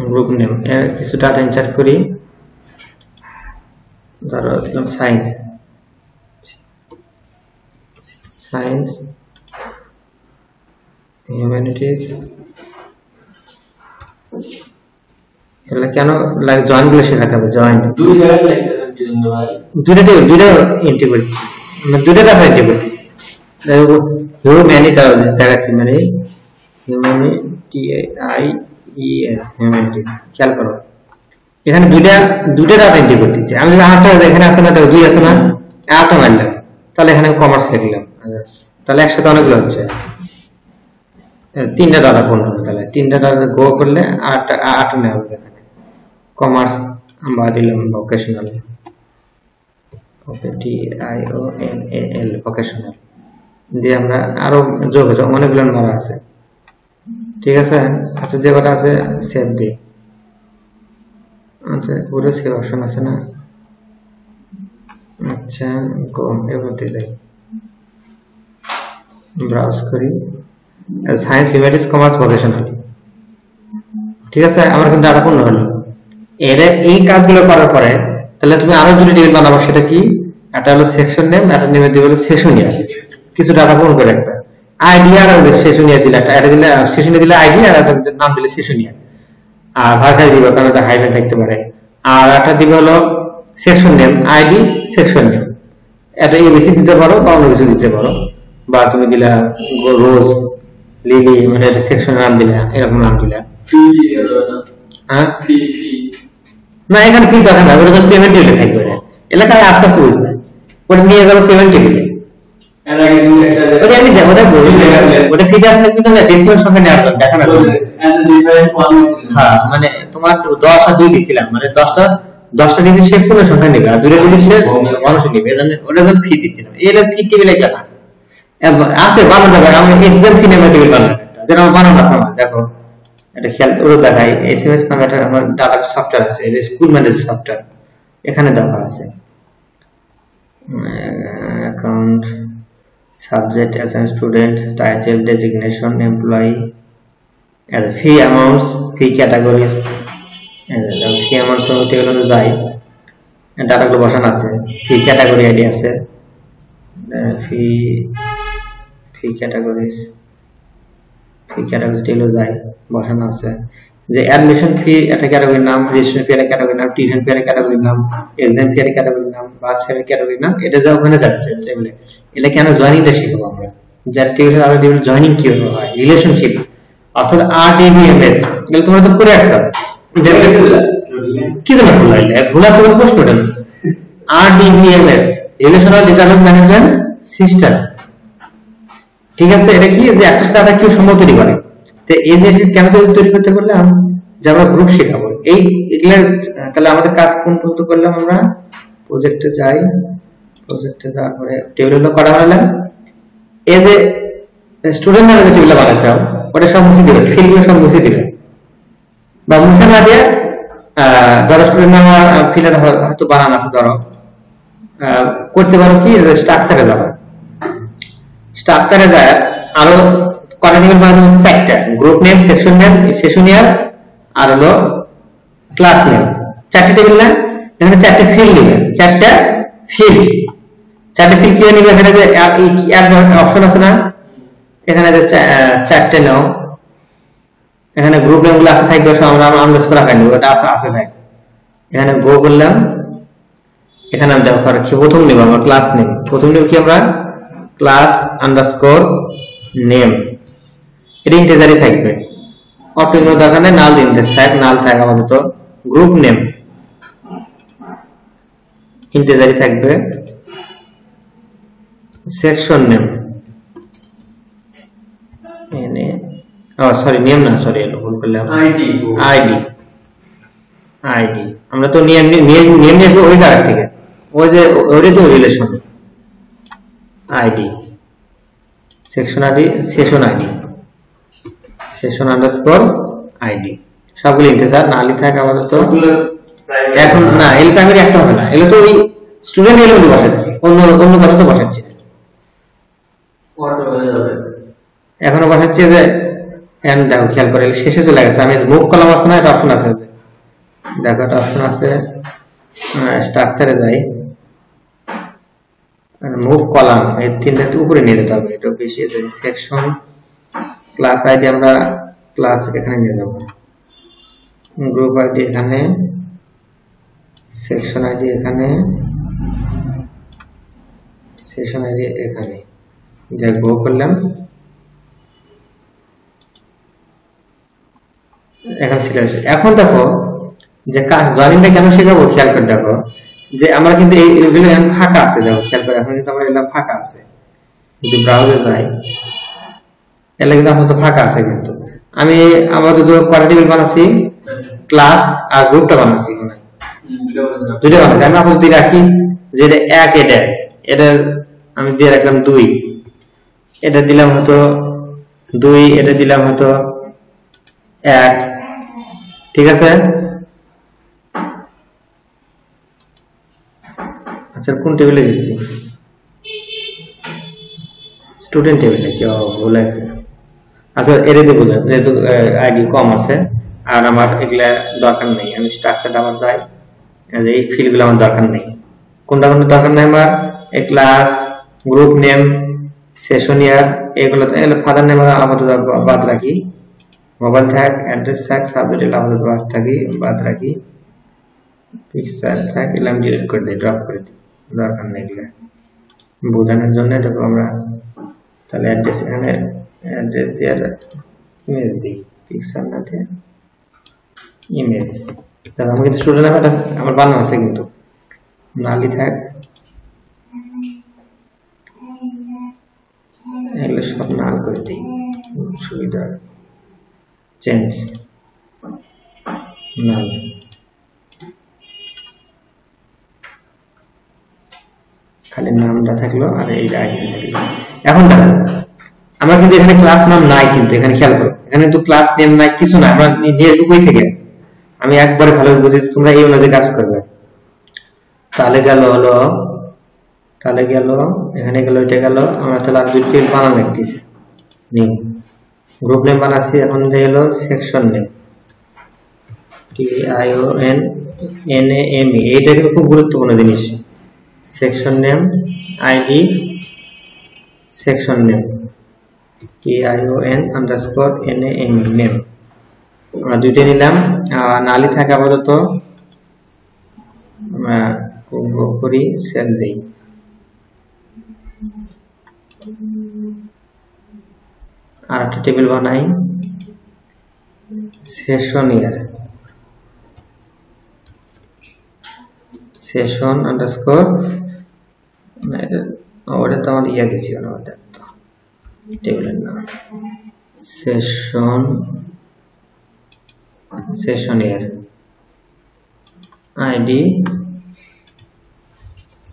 Speaker 1: গ্রুপ নেম এর কিছু ডাটা ইনসার্ট করি ধরো দিলাম সায়েন্স হিউম্যানিটিজ এগুলো কেন জয়েন গুলো শেখাতে হবে জয়েন
Speaker 2: দুই জায়গায় লিখতেছেন কি জন্য ভাই
Speaker 1: দুটো এন্ট্রি করছি মানে দুটো ডাটা এন্ট্রি করতেছি দেখাচ্ছি মানে হিউম্যানিটিস হিউম্যানিটিস খেয়াল করো এখানে দুটো ডাটা এন্ট্রি করতেছি আমি যদি আটটা এখানে আছে না দেখো 2 আছে না আটটা মারলাম তাহলে এখানে কমার্স লিখলাম তাহলে একসাথে অনেকগুলো হচ্ছে 3টা ডাটা পূর্ণ হবে তাহলে 3টা ডাটা গো করলে 8টা নেওয়া হবে এখানে কমার্স আমরা দিলাম ভোকেশনাল OPTIONAL ভোকেশনাল দিয়ে আমরা আরো যোগ আছে অনেকগুলো মারা আছে ঠিক আছে আচ্ছা যে কটা আছে সেভ দি আচ্ছা পুরো সেভ অপশন আছে না আচ্ছা কম এবারে যাই ব্রাউজ করি সায়েন্স হিউম্যানিটিস কমার্স ভোকেশনাল ঠিক আছে আমার কিন্তু ডাটা পূর্ণ হলো এর এই কাজগুলো করার পরে তাহলে তুমি আরো দুটো টেবিল বানাবো সেটা কি একটা হলো সেকশন নেম একটা নেমে দিবে হলো সেশনিয়া কিছু ডাটা পূর্ণ করে একটা আইডি আর সেশনিয়া দিলে একটা দিলে সেশনিয়া দিলে আইডি আর একটা নাম দিলে সেশনিয়া আর ভাষায় দিবে কারণ এটা হাইফেন থাকতে পারে আর একটা দিবে হলো section name ID section name এটা এবিসি দিতে পারো বা অন্য কিছু দিতে পারো বা তুমি দিলা রোজ লিলি মানে সেকশন নাম দিলা এরকম নাম দিলা
Speaker 2: ফি দিয়ে দাও না
Speaker 1: হ্যাঁ
Speaker 2: ফি
Speaker 1: না এখানে ফি দরকার না ওটা যখন পেমেন্ট দিলে থাকবে এলাকায় আস্তে আস্তে বুঝবে ওটা নিয়ে গেল পেমেন্ট দিলে
Speaker 2: এর আগে তুমি একটা
Speaker 1: ওটা আমি দেখো ওটা বলি ওটা ফি আসলে কিছু না ডেসিমাল সংখ্যা নেওয়ার জন্য দেখা না
Speaker 2: এজ এ ডিফারেন্ট পয়েন্ট
Speaker 1: হ্যাঁ মানে তোমার 10 আর 2 দিছিলাম মানে 10টা দিছি সে পুরো সংখ্যা নেবে আর দুটো দিছি সে মানুষ নেবে এজন্য ওটা যখন ফি দিছিলাম এর ফি টেবিল একটা না আছে বানানো যাবে আমি এক্সাম ফি নেবে টেবিল বানানো যেটা আমার বানানো আছে আমার দেখো এটা খেয়াল করে দেখাই এসএমএস নামে একটা আমার ডাটা সফটওয়্যার আছে এটা স্কুল ম্যানেজ সফটওয়্যার এখানে দেখা আছে account subject as a student title designation employee এর ফি অ্যামাউন্টস ফি ক্যাটাগরিজ ফি অ্যামাউন্টস টেবিল মধ্যে যাই ডাটাগুলো বসানো আছে ফি ক্যাটাগরি আইডি আছে ফি ক্যাটাগরিজ টেবিলে যাই বসানো আছে যে অ্যাডমিশন ফি একটা ক্যাটাগরির নাম রেজিস্ট্রেশন ফি একটা ক্যাটাগরির নাম টিউশন ফি একটা ক্যাটাগরির নাম এক্সাম ফি একটা ক্যাটাগরির নাম বাস ফি একটা ক্যাটাগরির নাম এটা যা ওখানে যাচ্ছে টেবিলে এটা কেন জয়েনিংটা শিখবো আমরা যার টেবিলে আরো টেবিল জয়েনিং কিভাবে হয় রিলেশনশিপ অর্থাৎ RDBMS এগুলো তোমরা তো করে আসছো কি জন্য ভুলা তোমার প্রশ্নটা RDBMS relational database management system ঠিক আছে এটা কি যে একটা ডাটা কিউ সম্ভব তৈরি করে তো এই জিনিসটা কেন তৈরি করতে পারলাম যে আমরা গ্রুপ শেখাবো এই এগুলা তাহলে আমাদের কাজ কোন পর্যন্ত করলাম আমরা প্রজেক্টে যাই প্রজেক্টে যাওয়ার পরে টেবিলগুলো করা হলো এই যে স্টুডেন্ট নামে যে টেবিলটা বানাইছে ওটা সব মুছে দিবে ফিল্ডগুলো সব মুছে দিবে বা মুছে না দিয়ে ধরো স্টুডেন্ট নাম ফিল্ডের হয়তো বানানো আছে ধরো করতে পারো কি স্ট্রাকচারে যাবে স্ট্রাকচারে যায় আরো কোয়ালিটিক্যাল বানানো হচ্ছে চারটা গ্রুপ নেম সেকশন নেম সেশনিয়ার আর হলো ক্লাস নেম চারটি টেবিল না এখানে চারটি ফিল্ড নেবে চারটা ফিল্ড কি নেবে এখানে যে অ্যাড অপশন আছে না এখানে যে চারটে নাও, এখানে গ্রুপ নেম গুলো আছে থাকবে, আমরা আন্ডারস্কোর রাখা নিব, এটা আছে থাক। এখানে গো করলাম, এখানে আমি দেখো কি প্রথম নেব আমরা ক্লাস নেম, প্রথম নেব কি আমরা ক্লাস আন্ডারস্কোর নেম, এটা ইন্টিজারই থাকবে, অটো কোনো দরকার নেই, নাল ইন্টিজার থাক, নাল থাক আমাদের তো গ্রুপ নেম ইন্টিজারই থাকবে, সেকশন নেম এনে সরি নেম না, সরি এটা ভুল করলাম, আইডি আইডি আমরা তো নেম নেব ওই জায়গা থেকে, ওই যে ওইটা তো relation ID, section ID, session ID, session underscore ID, সবগুলো ইন্টিজার, নালি থাকে আমাদের তো এখন না, এল প্রাইমারি একটা হবে না, এগুলো তো ওই স্টুডেন্ট এলিমেন্ট বসাচ্ছি, অন্য কথা তো বসাচ্ছি এখনো বসাচ্ছি যে এন্ড দেখো খেয়াল করে শেষে চলে গেছে, আমি মুভ কলাম আছে না, এটা অপশন আছে, দেখো এটা অপশন আছে, স্ট্রাকচারে যাই, মুভ কলাম এই তিনটাতে উপরে নিয়ে যেতে হবে, এটা বেশি সেকশন ক্লাস আইডি আমরা ক্লাস এখানে নিয়ে যাব, গ্রুপ আইডি এখানে, সেকশন আইডি এখানে, সেশন আইডি এখানে, যা গো করলাম এখন সিলেকশন। এখন দেখো যে কাজ জয়েনিংটা কেন শেখাবো খেয়াল করে দেখো, যে আমরা কিন্তু এইগুলো এখন ফাঁকা আছে, দেখো খেয়াল করে এখন কিন্তু আমার এগুলো ফাঁকা আছে, যদি ব্রাউজারে যাই এগুলো কিন্তু আমার তো ফাঁকা আছে, কিন্তু আমি আমাদের তো কোয়ারি টেবিল বানাচ্ছি, ক্লাস আর গ্রুপটা বানাচ্ছি, দুটো বানাচ্ছি, আমি আপাতত রাখি যে এটা এক, এটা আমি দিয়ে রাখলাম 2, এটা দিলাম হয়তো 2, এটা দিলাম হয়তো 1, ঠিক আছে। আচ্ছা কোন টেবিলে গেছি, স্টুডেন্ট টেবিলে, কি ভুল আছে, আচ্ছা এটা দিয়ে বুঝলাম যেহেতু আইডি কম আছে আর আমার এগুলা দরকার নেই, আমি স্ট্রাকচারটা আমার চাই, এই ফিল্ডগুলো আমার দরকার নেই, কোনটা দরকার নেই আমার, এই ক্লাস, গ্রুপ নেম, সেশন ইয়ার, এগুলো ফাদার নেম আমাদের বাদ রাখি, মোবাইল থাক, অ্যাড্রেস থাক, সাবজেক্ট আমাদের বাদ রাখি, পিকচার থাক, এগুলো আমি ডিলিট করে দিই, ড্রপ করে দিই, দরকার নেই, এগুলো বোঝানোর জন্য এটা আমরা তাহলে অ্যাড্রেস এখানে অ্যাড্রেস দিয়ে ইমেজ দিই, পিকচার না দিয়ে ইমেজ, তাহলে আমি কিন্তু স্টুডেন্ট নামটা আমার বানানো আছে, কিন্তু নালি থাক, এগুলো সব নাল করে দিই, সুবিধা চেঞ্জ নাল, খালি নামটা থাকলো আর এই আইডি থাকলো। এখন দেখো আমার কিন্তু এখানে ক্লাস নাম নাই, কিন্তু এখানে খেয়াল করো এখানে কিন্তু ক্লাস নেম নাই, কিছু না, আমরা নিয়ে কই থেকে, আমি একবারে ভালো বুঝি, তোমরা এই অনুযায়ী কাজ করবে। তাহলে গেল এখানে গেল, এটা গেল, আমরা তাহলে আর দুটো বানানো লাগতেছে, নিউ গ্রুপ নেম বানাচ্ছি, এখন গেল সেকশন নেম, TIONNAME, এইটা কিন্তু খুব গুরুত্বপূর্ণ জিনিস, section name ID, section name TION_NAME name, আমরা দুইটা নিলাম, নালি থাকে আপাতত আমরা করি, সেল দেই, আর একটা টেবিল বানাই, সেশন ইয়ার, সেশন আন্ডারস্কোর, ওটা তো আমার ইয়া দিছি না, ওটা তো টেবিলের নাম, সেশন ইয়ার আইডি,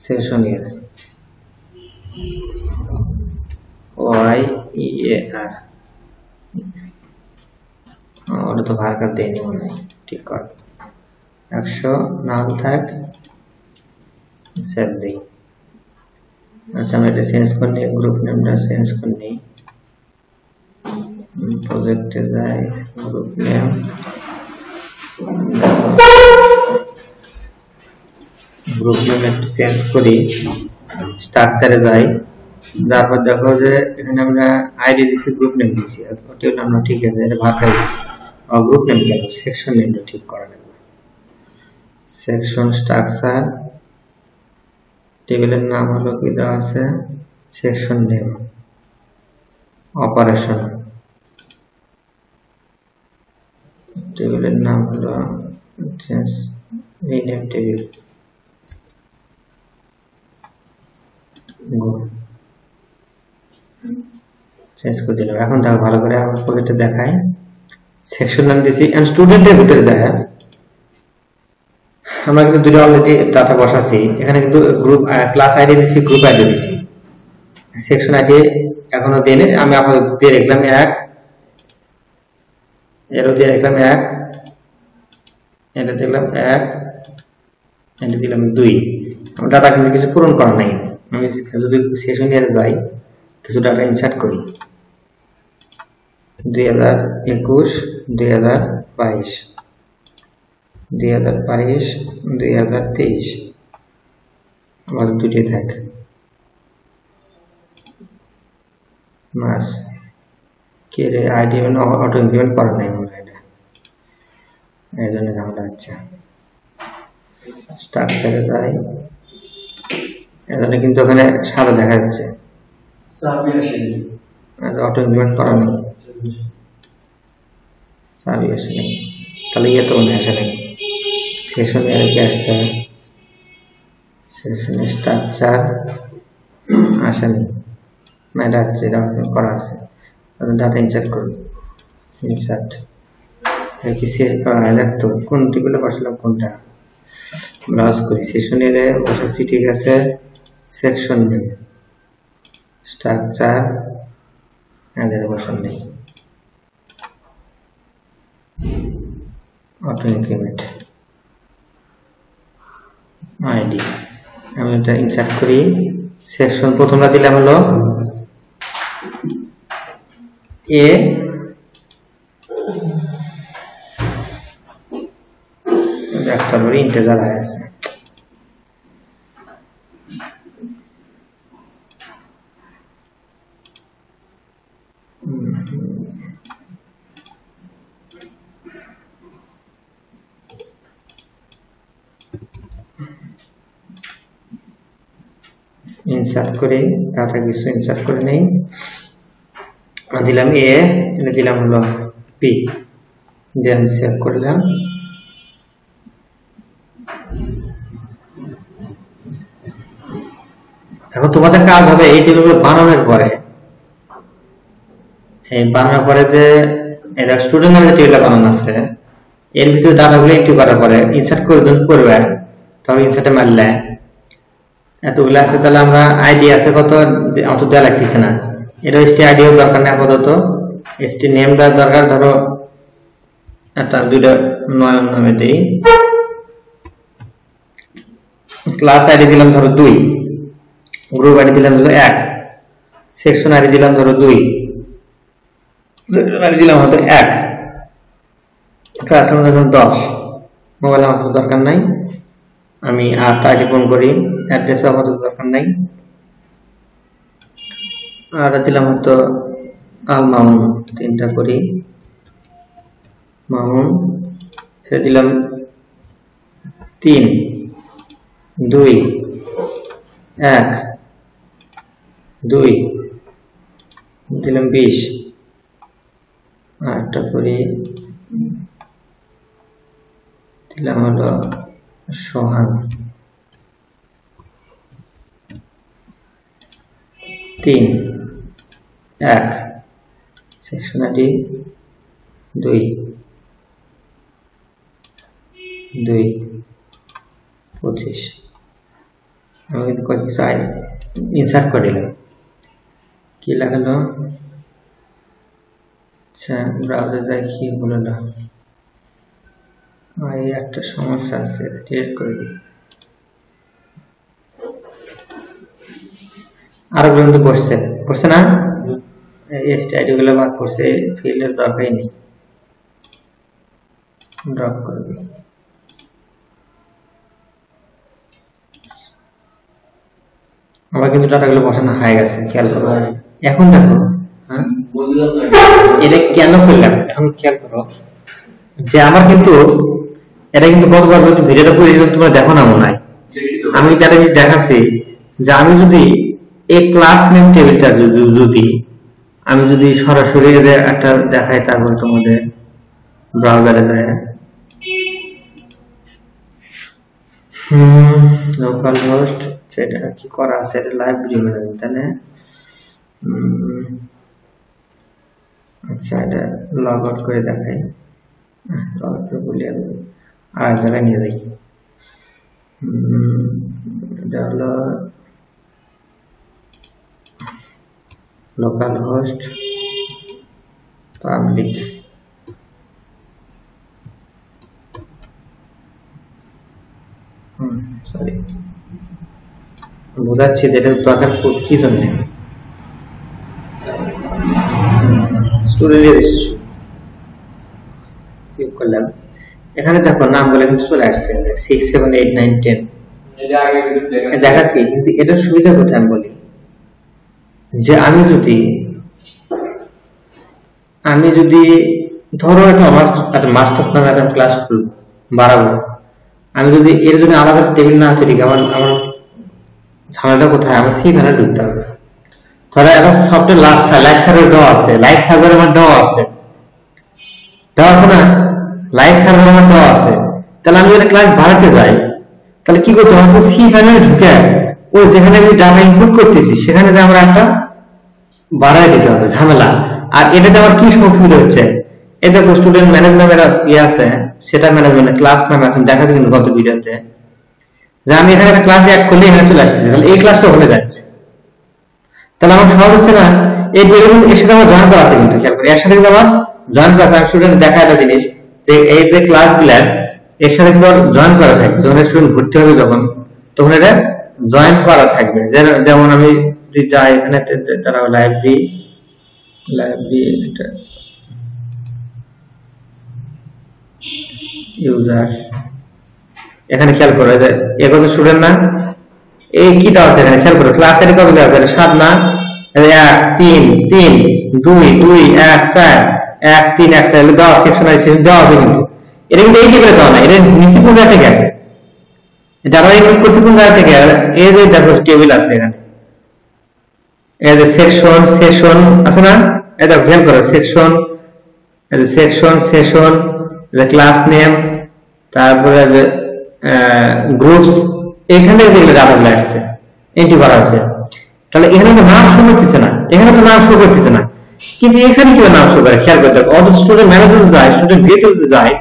Speaker 1: সেশন ইয়ার YEAR, ওটা তো ভার কার দেয়নি মনে হয়, ঠিক কর 100, নাল থাক, সেভ দেই। अच्छा मैं इसे चेंज करने, ग्रुप नेम টা চেঞ্জ করনি, প্রজেক্টে যাই, গ্রুপ নেম, গ্রুপ নেম একটু চেঞ্জ করি, স্ট্রাকচারে যাই, তারপর দেখো যে এখানে আমরা আইডি দিছি, গ্রুপ নেম দিছি, টেবিল আমরা ঠিক আছে, এটা ভাগ হয়ে গেছে। আর গ্রুপ নেম কেন, সেকশন নেমটা ঠিক করা লাগবে। সেকশন স্ট্রাকচার, টেবিলের নাম হলো কি দেওয়া আছে, সেকশন নেম, অপারেশন, টেবিলের নাম হলো রিনেম টেবিল, চেঞ্জ করে দিলাম। এখন দেখো ভালো করে আমার প্রজেক্টে দেখায়, সেকশন নাম দিয়েছি এন্ড স্টুডেন্টের ভিতরে যায় আমরা কিন্তু দুটো অলরেডি ডাটা বসাচ্ছি। এখানে কিন্তু গ্রুপ ক্লাস আইডি দিছি, গ্রুপ আইডি দিছি, সেকশন আইডি এখনো দিইনি। আমি আপাতত দিয়ে রাখলাম 1, এরও দিয়ে রাখলাম 1, এটা দিলাম 1, এটা দিলাম 2। আমার ডাটা কিন্তু কিছু পূরণ করা নাই। আমি যদি সেকশন নিয়ে যাই, কিছু ডাটা ইনসার্ট করি, 2021, 2022, 2022, 2023, আবার দুটি থাক মাস কে রে, আইডি অটো ইমপ্লিমেন্ট করা নাই মনে হয়, এই জন্য ঝামেলা হচ্ছে। স্ট্রাকচারে যাই, এজন্য কিন্তু ওখানে সাদা দেখা যাচ্ছে, অটো ইমপ্লিমেন্ট করা নেই, সাবই আসে নেই, তাহলে ইয়ে তো মনে আসে নেই। সেশনে আর কি আসছে, সেশনে স্ট্রাকচার আসেনি, না এটা হচ্ছে, এটা করা আছে। ডাটা ইনসার্ট করবি, ইনসার্ট কি সেভ করা হয়, দেখতো কোন টেবিলে বসালাম, কোনটা ব্রাউজ করি। সেশনের বসাচ্ছি, ঠিক আছে, সেকশন নেম, স্ট্রাকচার এদের বসান নেই, অটো ইনক্রিমেন্ট আইডি, আমি এটা ইনসার্ট করি। সেকশন প্রথমটা দিলাম হলো এ, একটা করে ইন্টিজার আছে, ইনসার্ট করে ডাটা কিছু ইনসার্ট করে নেই, দিলাম এ, এটা দিলাম হলো পি, দিয়ে আমি সেভ করলাম। এখন তোমাদের কাজ হবে এই টেবিলগুলো বানানোর পরে, এই বানানোর পরে যে এটা স্টুডেন্ট নামে টেবিলটা বানানো আছে, এর ভিতরে ডাটাগুলো এন্ট্রি করার পরে ইনসার্ট করে করবে, তবে ইনসার্টে মারলে এতগুলো আছে, তাহলে আমরা আইডি আছে কত, আমার তো দেওয়া লাগতেছে না, এটা এসটি আইডিও দরকার নেই আপাতত, এসটি নেমটা দরকার, ধরো একটা দুইটা নয়ন নামে দেই, ক্লাস আইডি দিলাম ধরো 2, গ্রুপ আইডি দিলাম ধরো 1, সেকশন আইডি দিলাম ধরো 2, সেকশন আইডি দিলাম হয়তো 1, ক্লাস নাম দিলাম 10, মোবাইল আমার দরকার নাই, আমি 8 আইডি ফোন করি, অ্যাড্রেস আমার দরকার নাই, আর দিলাম হয়তো আল মামুন, 3টা করি মামুন, এটা দিলাম 3, 2, 1, 2, দিলাম 20, আরেকটা করি, দিলাম হলো সোহান, 3, 1, সেকশন আইডি 2, 2, 25, আমি কিন্তু কয়েক চাই ইনসার্ট করে দিলাম, কি লাগালো, আচ্ছা ব্রাউজারে যাই, কি হলো না, এই একটা সমস্যা আছে, ডিলিট করে দিই। আরো কিন্তু করছে না, এসটি আইডি গুলো বাদ করছে, ফিল্ডের দরকারই নেই, ড্রপ করে দিই। আবার কিন্তু ডাটাগুলো বসানো হয়ে গেছে, খেয়াল করো। এখন দেখো হ্যাঁ
Speaker 2: বুঝলাম না
Speaker 1: এটা কেন করলাম, এখন খেয়াল করো যে আমার কিন্তু এটা কিন্তু গতবার ভিডিওটা করে তোমরা দেখো না মনে হয়,
Speaker 2: দেখছি তো
Speaker 1: আমি যেটা দেখাচ্ছি যে আমি যদি এই ক্লাস নেম টেবিলটা যদি আমি যদি সরাসরি একটা দেখাই, তারপর তোমাদের ব্রাউজারে যায় লোকাল হোস্ট, সেটা কি করা আছে, এটা লাইভ ভিডিও ম্যানেজমেন্ট তাই না? আচ্ছা এটা লগ আউট করে দেখাই, লগ আউট করে বলি আমি আর এক জায়গায় নিয়ে যাই। এটা হলো লোকাল হোস্ট পাবলিক, সরি বোঝাচ্ছি যে এটা দরকার কি জন্য, স্টুডেন্ট রেজিস্ট্রেশন ক্লিক করলাম। এখানে দেখো নামগুলো কিন্তু চলে আসছে 6 7 8 9 10
Speaker 2: এটা আগে কিন্তু
Speaker 1: দেখাচ্ছি, কিন্তু এটার সুবিধা কোথায় আমি বলি যে আমি যদি ধরো একটা মাস্টার্স নামে একটা ক্লাস বাড়াবো, আমি যদি এর জন্য আলাদা টেবিল না তৈরি, আমার ঝামেলাটা কোথায়, আমার সেই ধারা ঢুকতে হবে। ধরো একটা সফটওয়্যার লাইভ সার্ভার দেওয়া আছে, লাইভ সার্ভার আমার দেওয়া আছে না, লাইভ সার্ভার আমার দেওয়া আছে, তাহলে আমি যদি ক্লাস বাড়াতে যাই তাহলে কি করতে হবে, সি প্যানেলে ঢুকে ওই যেখানে আমি ডাটা ইনপুট করতেছি সেখানে যে আমরা একটা বাড়ায় দিতে হবে, ঝামেলা। আর এটাতে আমার কি সুবিধা হচ্ছে, এটা স্টুডেন্ট ম্যানেজমেন্টের ইয়ে আছে, সেটা ম্যানেজমেন্ট ক্লাস নামে আছে, দেখা যাচ্ছে কিন্তু গত ভিডিওতে যে আমি এখানে একটা ক্লাস অ্যাড করলে এখানে চলে আসতেছে, তাহলে এই ক্লাসটা হয়ে যাচ্ছে, তাহলে আমার সহজ হচ্ছে না। এই টেবিল এর সাথে আমার জয়েন করা আছে, কিন্তু খেয়াল করি এর সাথে কিন্তু আমার জয়েন করা আছে। আমি স্টুডেন্ট দেখা একটা জিনিস যে এই যে ক্লাসগুলো এর সাথে কিন্তু জয়েন করা থাকবে, যখন স্টুডেন্ট ভর্তি হবে তখন এটা জয়েন করা থাকবে। যেমন আমি যদি যাই এখানে তারা লাইব্রেরি ইউজার্স, এখানে খেয়াল করো যে এগোতে স্টুডেন্ট না, এই কি দেওয়া আছে এখানে খেয়াল করো, ক্লাস আইডি কবে দেওয়া আছে, 7 না 1 3 3 2 2 1 4 1 3 1 4 দেওয়া সেকশন দেওয়া আছে, কিন্তু এটা কিন্তু এই টেবিলে দেওয়া না, এটা নিচে কোন জায়গা থেকে যারা ইনপুট করছে কোন জায়গা থেকে, এই যে দেখো টেবিল আছে এখানে, এই যে সেকশন আছে না, এটা খেয়াল করো সেকশন, এই যে সেকশন ক্লাস নেম, তারপরে যে গ্রুপস, এখানে যেগুলো ডাটাগুলো আসছে এন্ট্রি করা আছে, তাহলে এখানে তো নাম শো করতেছে না, কিন্তু এখানে কি নাম শো করে খেয়াল করতে হবে। অত স্টুডেন্ট ম্যানেজার যায়, স্টুডেন্ট ভিতরে যায়,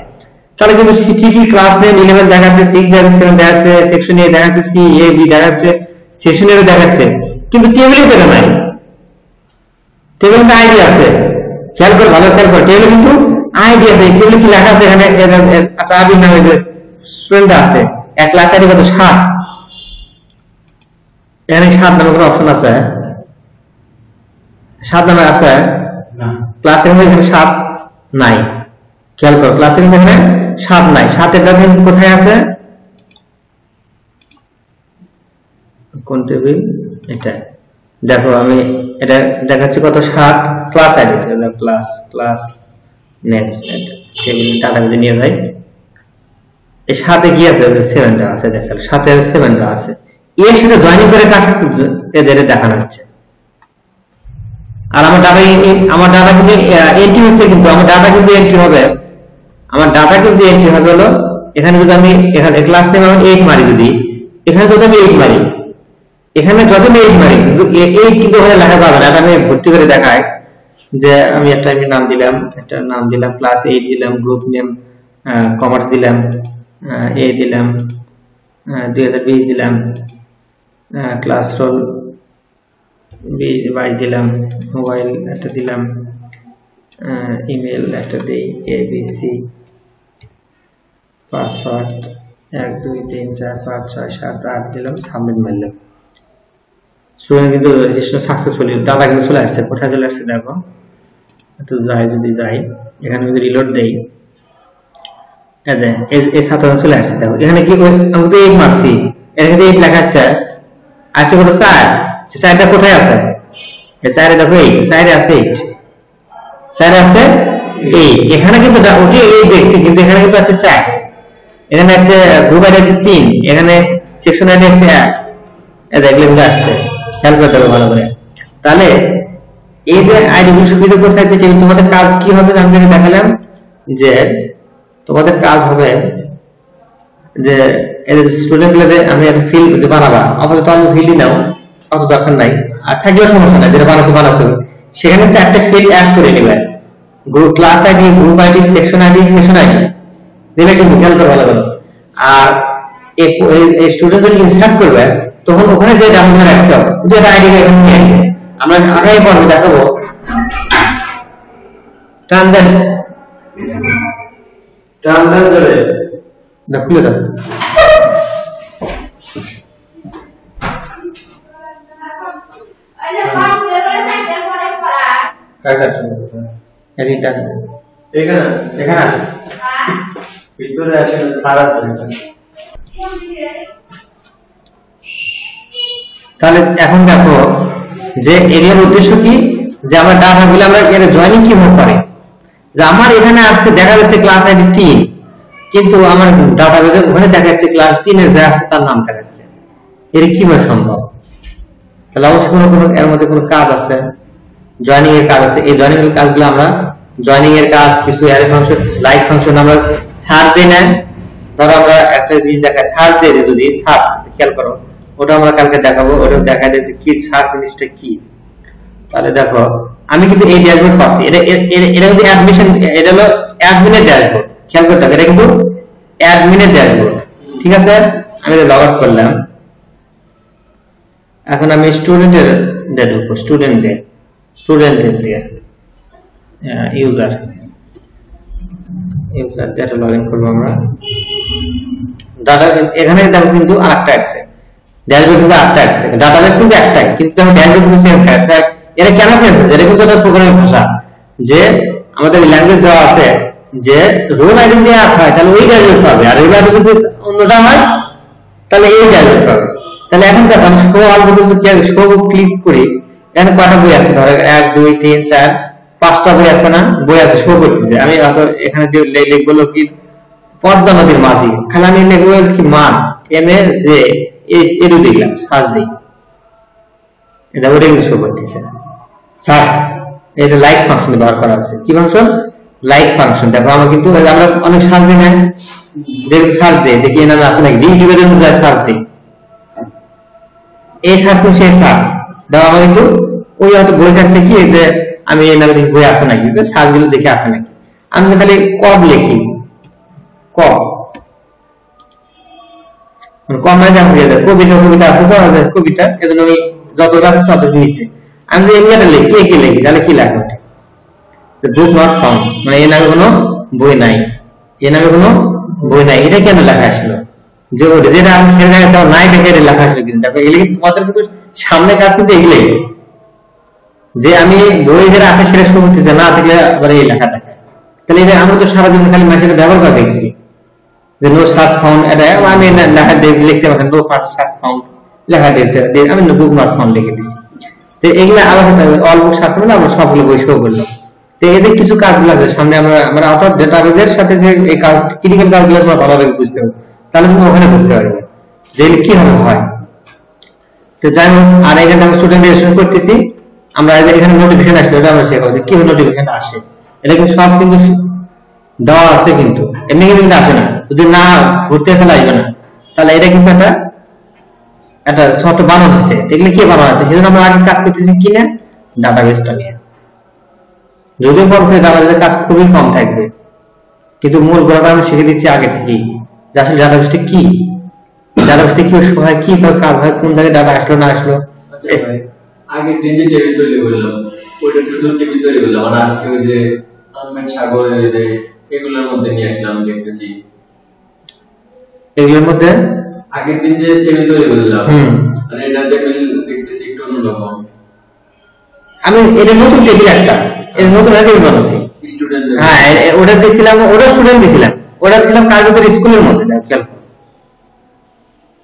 Speaker 1: তাহলে কিন্তু ঠিকই ক্লাস নেম 11 দেখাচ্ছে, 6 দেখাচ্ছে, 7 দেখাচ্ছে, সেকশন এ দেখাচ্ছে, সি এ বি দেখাচ্ছে, সেকশন এ দেখাচ্ছে, কিন্তু টেবিলে পেলে নাই, টেবিলে তো আইডি আছে, খেয়াল করে ভালো খেয়াল করে, টেবিলে কিন্তু আইডি আছে, টেবিলে কি লেখা আছে এখানে, আচ্ছা আবির নামে যে স্টুডেন্ট আছে এক ক্লাস আইডি কত 7, এখানে 7 নামে কোনো অপশন আছে, 7 নামে আছে
Speaker 2: না
Speaker 1: ক্লাসের মধ্যে, এখানে 7 নাই, খেয়াল করো ক্লাসের মধ্যে এখানে 7 নাই, 7 এর ডাটা কোথায় আছে, কোন টেবিল এটা দেখো, আমি এটা দেখাচ্ছি কত 7 ক্লাস আইডি তে, ক্লাস নেম টেবিল ডাটা নিয়ে যাই, এই 7 এ কি আছে, 7 টা আছে, দেখো 7 এর 7 টা আছে, এর সাথে জয়েন করে এদের দেখানো হচ্ছে। আর আমার ডাটা কিন্তু এন্ট্রি হচ্ছে, কিন্তু আমার ডাটা কিন্তু এন্ট্রি হবে, হলো এখানে যদি আমি এখানে ক্লাস নেম আমি 8 মারি, যদি এখানে যদি আমি 8 মারি, এখানে যত আমি 8 মারি, কিন্তু 8 কিন্তু ওখানে লেখা যাবে না, এটা আমি ভর্তি করে দেখাই যে আমি একটা নাম দিলাম ক্লাস 8 দিলাম, গ্রুপ নেম কমার্স দিলাম, এ দিলাম 2020 দিলাম, ক্লাস রোল 22 দিলাম, মোবাইল একটা দিলাম, ইমেল একটা দেই, এবিসি, পাসওয়ার্ড 1 2 3 4 5 6 7 8 দিলাম, সাবমিট মারলাম, স্টুডেন্ট কিন্তু রেজিস্ট্রেশন সাকসেসফুলি, ডাটা কিন্তু চলে আসছে, কোথায় চলে আসছে দেখো, তো যদি যাই এখানে যদি রিলোড দেই, এই ছাত্র চলে আসছে, দেখো এখানে কি আমি তো 8 মারছি, এখানে 8 লেখা আছে, আচ্ছা কত 4, চারটা কোথায় আছে? এই চারে দেখো 8, চারে আছে 8, চারে আছে 8। এখানে কিন্তু ওটি 8 দেখছি, কিন্তু এখানে কিন্তু আছে 4, এখানে আছে গ্রুপ আইডি আছে 3, এখানে সেকশন আইডি আছে 1। এই দেখলে কিন্তু আসছে, খেয়াল করতে হবে ভালো করে। তাহলে এই যে আইডি গুলো সুবিধা করতে আছে, তোমাদের কাজ কি হবে আমি যেটা দেখালাম, যে তোমাদের কাজ হবে যে এই স্টুডেন্ট গুলোতে আমি একটা ফিল্ড বানাবা, আপাতত আমি ফিল্ডই নাও, অত দরকার নাই, আর থাকলেও সমস্যা নাই, যেটা বানাচ্ছো সেখানে 4টা ফিল্ড অ্যাড করে নেবে, group class ID, group ID, section ID, section ID দিলে কিন্তু খেয়াল করে ভালো করে। আর এই স্টুডেন্ট যদি ইনসার্ট করবে তখন ওখানে যে ডাউনলোড রাখছে যেটা আইডি এখানে নিয়ে আসবে। আমরা আগামী পর্বে দেখাবো টানদেন ধরে খুলে দাও।
Speaker 2: ভিতরে আসলে সার আছে।
Speaker 1: তাহলে এখন দেখো যে এর উদ্দেশ্য কি, যে আমরা ডাটা গুলো আমরা এর জয়েনিং কিভাবে করে, যে আমার এখানে আসছে দেখা যাচ্ছে ক্লাস আইডি 3, কিন্তু আমার ডাটাবেজে ওখানে দেখা যাচ্ছে ক্লাস 3 এর যা আছে তার নাম দেখাচ্ছে, এর কিভাবে সম্ভব? তাহলে অবশ্যই কোনো এর মধ্যে কোনো কাজ আছে, জয়েনিং এর কাজ আছে। এই জয়েনিং এর কাজগুলো আমরা জয়েনিং এর কাজ, কিছু অ্যারে ফাংশন, কিছু লাইক ফাংশন আমরা সার্চ দিই না, ধরো আমরা একটা জিনিস দেখা সার্চ দিয়ে দিই, যদি সার্চ খেয়াল করো ওটা আমরা কালকে দেখাবো, ওটা দেখা যায় যে কি সার্চ জিনিসটা কি। তাহলে দেখো আমি কিন্তু এই ড্যাশবোর্ড পাচ্ছি, এটা কিন্তু অ্যাডমিশন, এটা হলো অ্যাডমিনের ড্যাশবোর্ড, খেয়াল করতে হবে এটা কিন্তু অ্যাডমিনের ড্যাশবোর্ড, ঠিক আছে। আমি এটা লগ আউট করলাম, এখন আমি স্টুডেন্টের ড্যাশবোর্ড, স্টুডেন্টের দিয়ে ইউজার ডেটা লগইন করব আমরা। ডাটা এখানে দেখো কিন্তু আরেকটা আসছে, ড্যাশবোর্ড কিন্তু আরেকটা আসছে, ডাটাবেস কিন্তু একটাই, কিন্তু ড্যাশবোর্ড কিন্তু চেঞ্জ হচ্ছে। এটা কেন চেঞ্জ হচ্ছে? এটা কিন্তু একটা প্রোগ্রামিং ভাষা, যে আমাদের ল্যাঙ্গুয়েজ দেওয়া আছে যে রোল আইডি যদি এক হয় তাহলে ওই ড্যাশবোর্ড পাবে, আর রোল আইডি যদি অন্যটা হয় তাহলে এই ড্যাশবোর্ড পাবে। তাহলে এখন দেখো আমি শো অল পর্যন্ত শো ক্লিক করি, এখানে কয়টা বই আছে, ধরো 1 2 3 4 5টা বই আছে না, বই আছে শো করতেছে। আমি এখানে লিখবো কি পদ্মা নদীর মাঝি, খালি আমি লিখবো কি মা MAJ এর লিখলাম, সার্চ দিই, এটা ওটা কিন্তু শো করতেছে সার্চ। এটা লাইক ফাংশন ব্যবহার করা আছে, কি ফাংশন? Like function. দেখো আমরা কিন্তু আমরা অনেক সার্চ দিই না, দেখি সার্চ দিই দেখি এর নামে আছে নাকি, ইউটিউবে যদি যায় সার্চ দিই, এই সার্চ করছি, সেই সার্চ দেখো আমরা কিন্তু ওই হয়তো বই যাচ্ছে কি যে আমি এই নামে দেখি বই আছে নাকি, সার্চ দিলে দেখে আছে নাকি। আমি খালি কব লিখি, কব মানে কবিতা আছে তো কবিতা, এজন্য আমি যতটা আছে সব নিচে আমি যদি এমনি একটা লিখি, কি লিখি তাহলে কি লাগবে? বুক নট ফাউন্ড, মানে এই নামে কোনো বই নাই, এই নামে কোনো বই নাই। এটা কেন লেখা আসলো? যে যেটা আমি সেটা নাই দেখে এটা লেখা আসলো। কিন্তু দেখো এগুলি তোমাদের কিন্তু সামনে কাজ কিন্তু এগুলোই, যে আমি বই যেটা আছে সেটা শুরু করতেছে না থাকলে আবার এই লেখা থাকে। তাহলে এটা আমরা তো সারা জীবন খালি মেশিনে ব্যবহার করে দেখছি যে নো সার্চ ফাউন্ড, এটা আমি লেখা লিখতে পারতাম নো সার্চ ফাউন্ড লেখা দিতে, আমি বুক নট ফাউন্ড লিখে দিচ্ছি। তো এগুলা আলাদা অল বুক সার্চ মানে আমরা সবগুলো বই শো করলাম। তো এদের কিছু কাজগুলো আছে সামনে আমরা অর্থাৎ ডেটাবেজের সাথে যে এই কাজ ক্রিটিক্যাল কাজগুলো আমরা ভালোভাবে বুঝতে হবে, তাহলে তুমি ওখানে বুঝতে পারবে যে কিভাবে হয়। তো যাই হোক, আর এখানে আমি স্টুডেন্ট রেজিস্ট্রেশন করতেছি, আমরা এখানে নোটিফিকেশন আসলে এটা আমরা চেক করব যে কিভাবে নোটিফিকেশন আসে। এটা কিন্তু সব কিন্তু দেওয়া আছে, কিন্তু এমনি কিন্তু আসে না, যদি না ঘুরতে ফেলা আসবে না। তাহলে এটা কিন্তু একটা সফটওয়্যার বানানো হয়েছে, দেখলে কি বানানো হয়েছে, সেজন্য আমরা আগে কাজ করতেছি কিনা ডাটাবেসটা নিয়ে। যদিও পরে ডাটাবেসের কাজ খুবই কম থাকবে, কিন্তু মূল গোড়াটা আমি শিখে দিচ্ছি আগে থেকেই যে আসলে ডাটাবেসটা কি, ডাটাবেসটা কি হয়, কি কাজ হয়, কোন জায়গায় ডাটা আসলো না আসলো।
Speaker 2: আগের দিন যে টেবিল তৈরি করলাম ওইটা শুধু টেবিল তৈরি করলাম, আর আজকে ওই যে আহমেদ সাগরের এগুলোর মধ্যে নিয়ে আসলাম, দেখতেছি
Speaker 1: এগুলোর মধ্যে
Speaker 2: আগের দিন যে টেবিল তৈরি করলাম আর এটা টেবিল দেখতেছি একটু অন্যরকম।
Speaker 1: আমি এটা নতুন টেবিল একটা, এর নতুন টেবিল বানাচ্ছি
Speaker 2: স্টুডেন্ট,
Speaker 1: হ্যাঁ ওটা দিয়েছিলাম, ওটা স্টুডেন্ট দিয়েছিলাম, ওটা দিয়েছিলাম কার ভিতরে স্কুলের মধ্যে। খেয়াল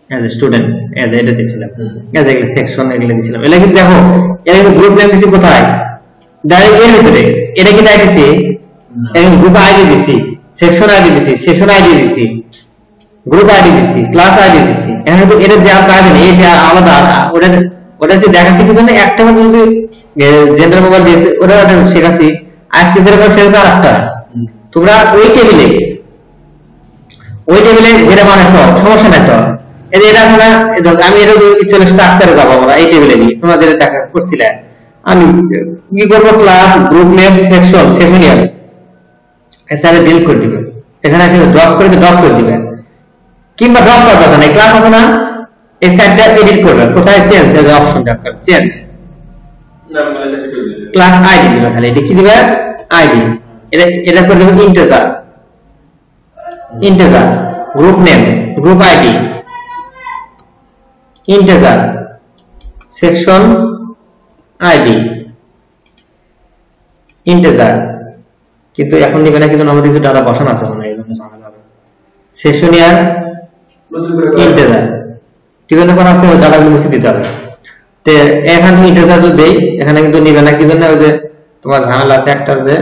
Speaker 1: অ্যাজ এ স্টুডেন্ট অ্যাজ এটা দিয়েছিলাম, অ্যাজ এগুলো সেকশন এগুলো দিয়েছিলাম। এটা কিন্তু দেখো এটা কিন্তু গ্রুপ নেম দিছি কোথায়, ডাইরেক্ট এর ভিতরে। এটা কি দিয়েছি গ্রুপ আইডি দিছি, সেকশন আইডি দিছি, সেশন আইডি দিছি, গ্রুপ আইডি দিছি, ক্লাস আইডি দিছি। এখানে তো এটা দেওয়ার কারণে এটা আলাদা, ওটা ওটা সে দেখাচ্ছি কি জন্য একটা যদি জেনারেল মোবাইল দিয়েছে ওটা শেখাচ্ছি, আজকে যেরকম সেটা আরেকটা। তোমরা ওই টেবিলে যেটা বানাইছো সমস্যা নাই তো, এই যে এটা আছে না, আমি এটা চলে স্ট্রাকচারে যাবো আমরা এই টেবিলে নিয়ে, তোমরা যেটা দেখা করছিলে। আমি কি করবো, ক্লাস, গ্রুপ নেম, সেকশন, সেশনিয়াল এসে ডিল করে দিবে। এখানে এসে ড্রপ করে দিবে, কিংবা ড্রপ করার দরকার নেই। ক্লাস আছে না, এই চারটা এডিট করবে, কোথায় চেঞ্জ এর অপশন দরকার, চেঞ্জ ক্লাস আইডি দিবে, খালি এটা কি দিবে আইডি, এটা করে দেবে integer, group name, group ID, integer, section ID, integer. কিন্তু এখন নিবে না, কিন্তু আমাদের কিছু ডাটা বসানো আছে মনে হয়, এই জন্য ঝামেলা হবে। সেশনিয়ার, ইন্টিজার, ঠিক আছে, কোন আছে ওই ডাটাগুলো মুছে দিতে হবে। তো এখানে ইন্টিজার যদি দেই, এখানে কিন্তু নিবে না, কি জন্য, ওই যে তোমার ঝামেলা আছে একটা, যে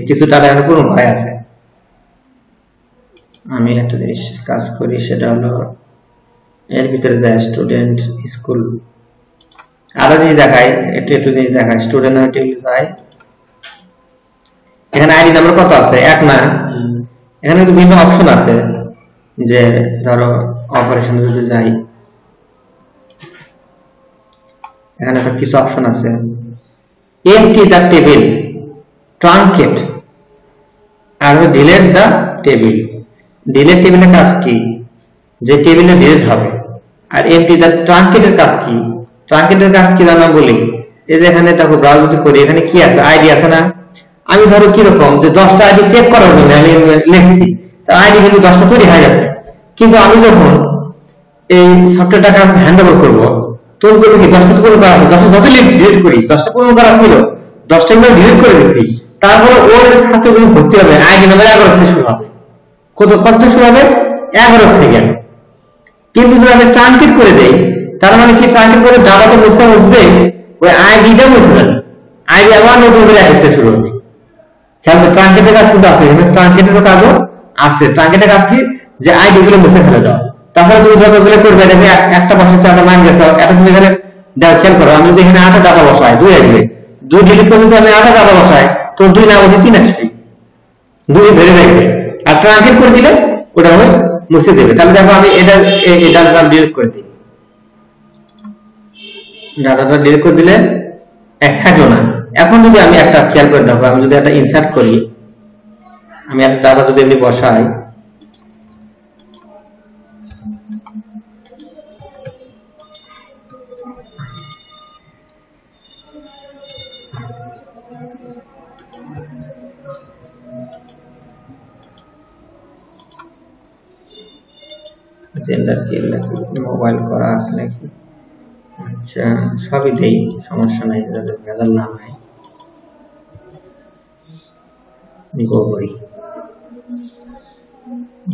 Speaker 1: কিছু ডাটা এখানে পুরো ভয় আছে। আমি একটা জিনিস কাজ করি, সেটা হলো এর ভিতরে যায় স্টুডেন্ট, স্কুল, আরো জিনিস দেখায়, একটু জিনিস দেখায়, স্টুডেন্ট যায়। এখানে আইডি নাম্বার কত আছে, 1 না। এখানে কিন্তু বিভিন্ন অপশন আছে, যে ধরো অপারেশন যদি যাই, এখানে কিছু অপশন আছে, এমটি দ্য টেবিল, ট্রাঙ্কেট, আর ডিলিট দ্য টেবিল। ডিলিট টেবিলের কাজ কি, যে টেবিলে ডিলিট হবে। আর এমটি দ্য ট্রাঙ্কেটের কাজ কি, ট্রাঙ্কেটের কাজ কি জানা বলি, এই যে এখানে দেখো ব্রাউজার করি, এখানে কি আছে, আইডি আছে না। আমি ধরো কিরকম, যে 10টা আইডি চেক করার জন্য আমি লিখছি, তার আইডি কিন্তু 10টা তৈরি হয়ে গেছে। কিন্তু আমি যখন এই সফটওয়্যারটাকে হ্যান্ড ওভার করবো, তখন করবো কি, 10টা পূরণ করা আছে, 10টা যত ডিলিট করি, 10টা পূরণ করা ছিল, 10টা গুলো ডিলিট করে দিচ্ছি। তারপরে ওর ছাত্রগুলো ভর্তি হবে, আইডি নাম্বার 11 থেকে শুরু হবে। কত থেকে শুরু হবে, 11 থেকে। কিন্তু যদি আমি ট্রাঙ্কেট করে দেই, তার মানে কি, ট্রাঙ্কেট করে ডাটা তো মুছবে, ওই আইডিটা মুছে যাবে, আইডি আবার নতুন করে এক থেকে শুরু হবে। তাহলে ট্রাঙ্কেটের কাজ কিন্তু আছে, ট্রাঙ্কেটের কাজও আছে। ট্রাঙ্কেটের কাজ কি, যে আইডি গুলো মুছে ফেলে দাও। তাছাড়া তুমি যতগুলো করবে, দেখবে একটা বসে 4টা মান গেছে, এটা তুমি এখানে খেয়াল করো, আমি যদি এখানে 8টা ডাটা বসাই, 2 আসবে, 2 ডিলিট করে যদি আমি 8টা ডাটা বসাই, তো 2 না বসে 3 আসবে, 2 ধরে রাখবে। আর ট্রাঙ্কেট করে দিলে ওটা হবে মুছে দেবে। তাহলে দেখো আমি এটা ডিলিট করে দিই, ডাটাটা ডিলিট করে দিলে এক থাকলো না। এখন যদি আমি একটা খেয়াল করে দেখো, আমি যদি একটা ইনসার্ট করি, আমি একটা ডাটা যদি এমনি বসাই, মোবাইল করা আছে নাকি, আচ্ছা সবই দেই, সমস্যা নাই, যাদের ভেজাল না হয়। গো করি,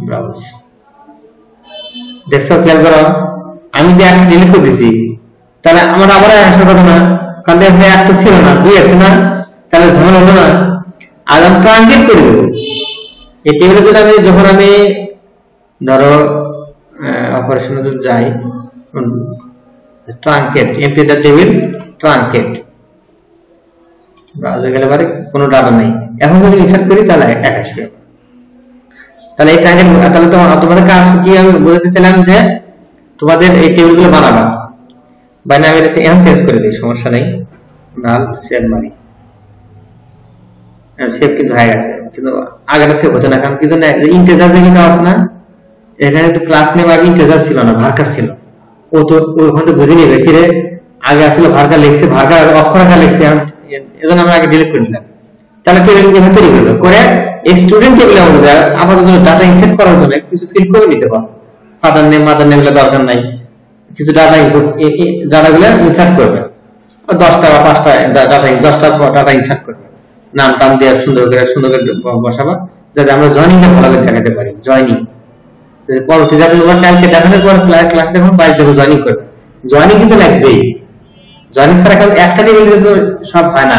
Speaker 1: ব্রাউজ, দেখছো, খেয়াল করো, আমি যে একটা ডিলিট করে দিছি, তাহলে আমার আবার আসার কথা না, কারণ এখানে 1 তো ছিল না, 2 আছে না, তাহলে ঝামেলা হলো না। আর আমি ট্রানজেক্ট করে দেবো এই টেবিলে। যদি আমি যখন আমি ধরো অপারেশনে যদি যাই, truncate, MT the table, truncate, ব্রাউজারে গেলে পরে কোনো ডাটা নাই। এখন যদি ইনসার্ট করি, তাহলে এক আসবে। তাহলে এই ট্রাঙ্কেট, তাহলে তোমাদের কাজ কি, আমি বলতেছিলাম যে তোমাদের এই টেবিলগুলো বানাবা, বাইরে আমি এটা এখন চেঞ্জ করে দিই, সমস্যা নেই, নাল সেভ মারি, সেভ কিন্তু হয়ে গেছে। কিন্তু আগেটা সেভ হতো না, কারণ কি জন্য, ইন্টিজার যে লেখা আছে না, এখানে তো ক্লাস নেম আগে ইন্টিজার ছিল না, ভার্কার ছিল। ও তো ওখান থেকে বুঝে নিবে, কিরে আগে আসলে ভার্কার লিখছে, ভার্কার অক্ষর আকার লিখছে, এজন্য আমরা আগে ডিলিট করে দিলাম। তাহলে টেবিল কিভাবে তৈরি করবে, করে এই স্টুডেন্ট টেবিলে আমাদের যায় আপাতত ডাটা ইনসার্ট করার জন্য কিছু ফিল করে নিতে পারো, ফাদার নেম মাদার নেম গুলো দরকার নাই, কিছু ডাটা ডাটাগুলো ইনসার্ট করবে, 10টা বা 5টা ডাটা, 10টা ডাটা ইনসার্ট করবে, নাম টাম দিয়ে সুন্দর করে বসাবা, যাতে আমরা জয়নিংটা ভালোভাবে দেখাতে পারি। জয়নিং পরবর্তী যাতে তোমার কালকে দেখানোর পর ক্লাস যখন 22 যখন জয়েনিং করবে, জয়েনিং কিন্তু লাগবেই। জয়েনিং ছাড়া কারণ একটা টেবিল কিন্তু সব হয় না,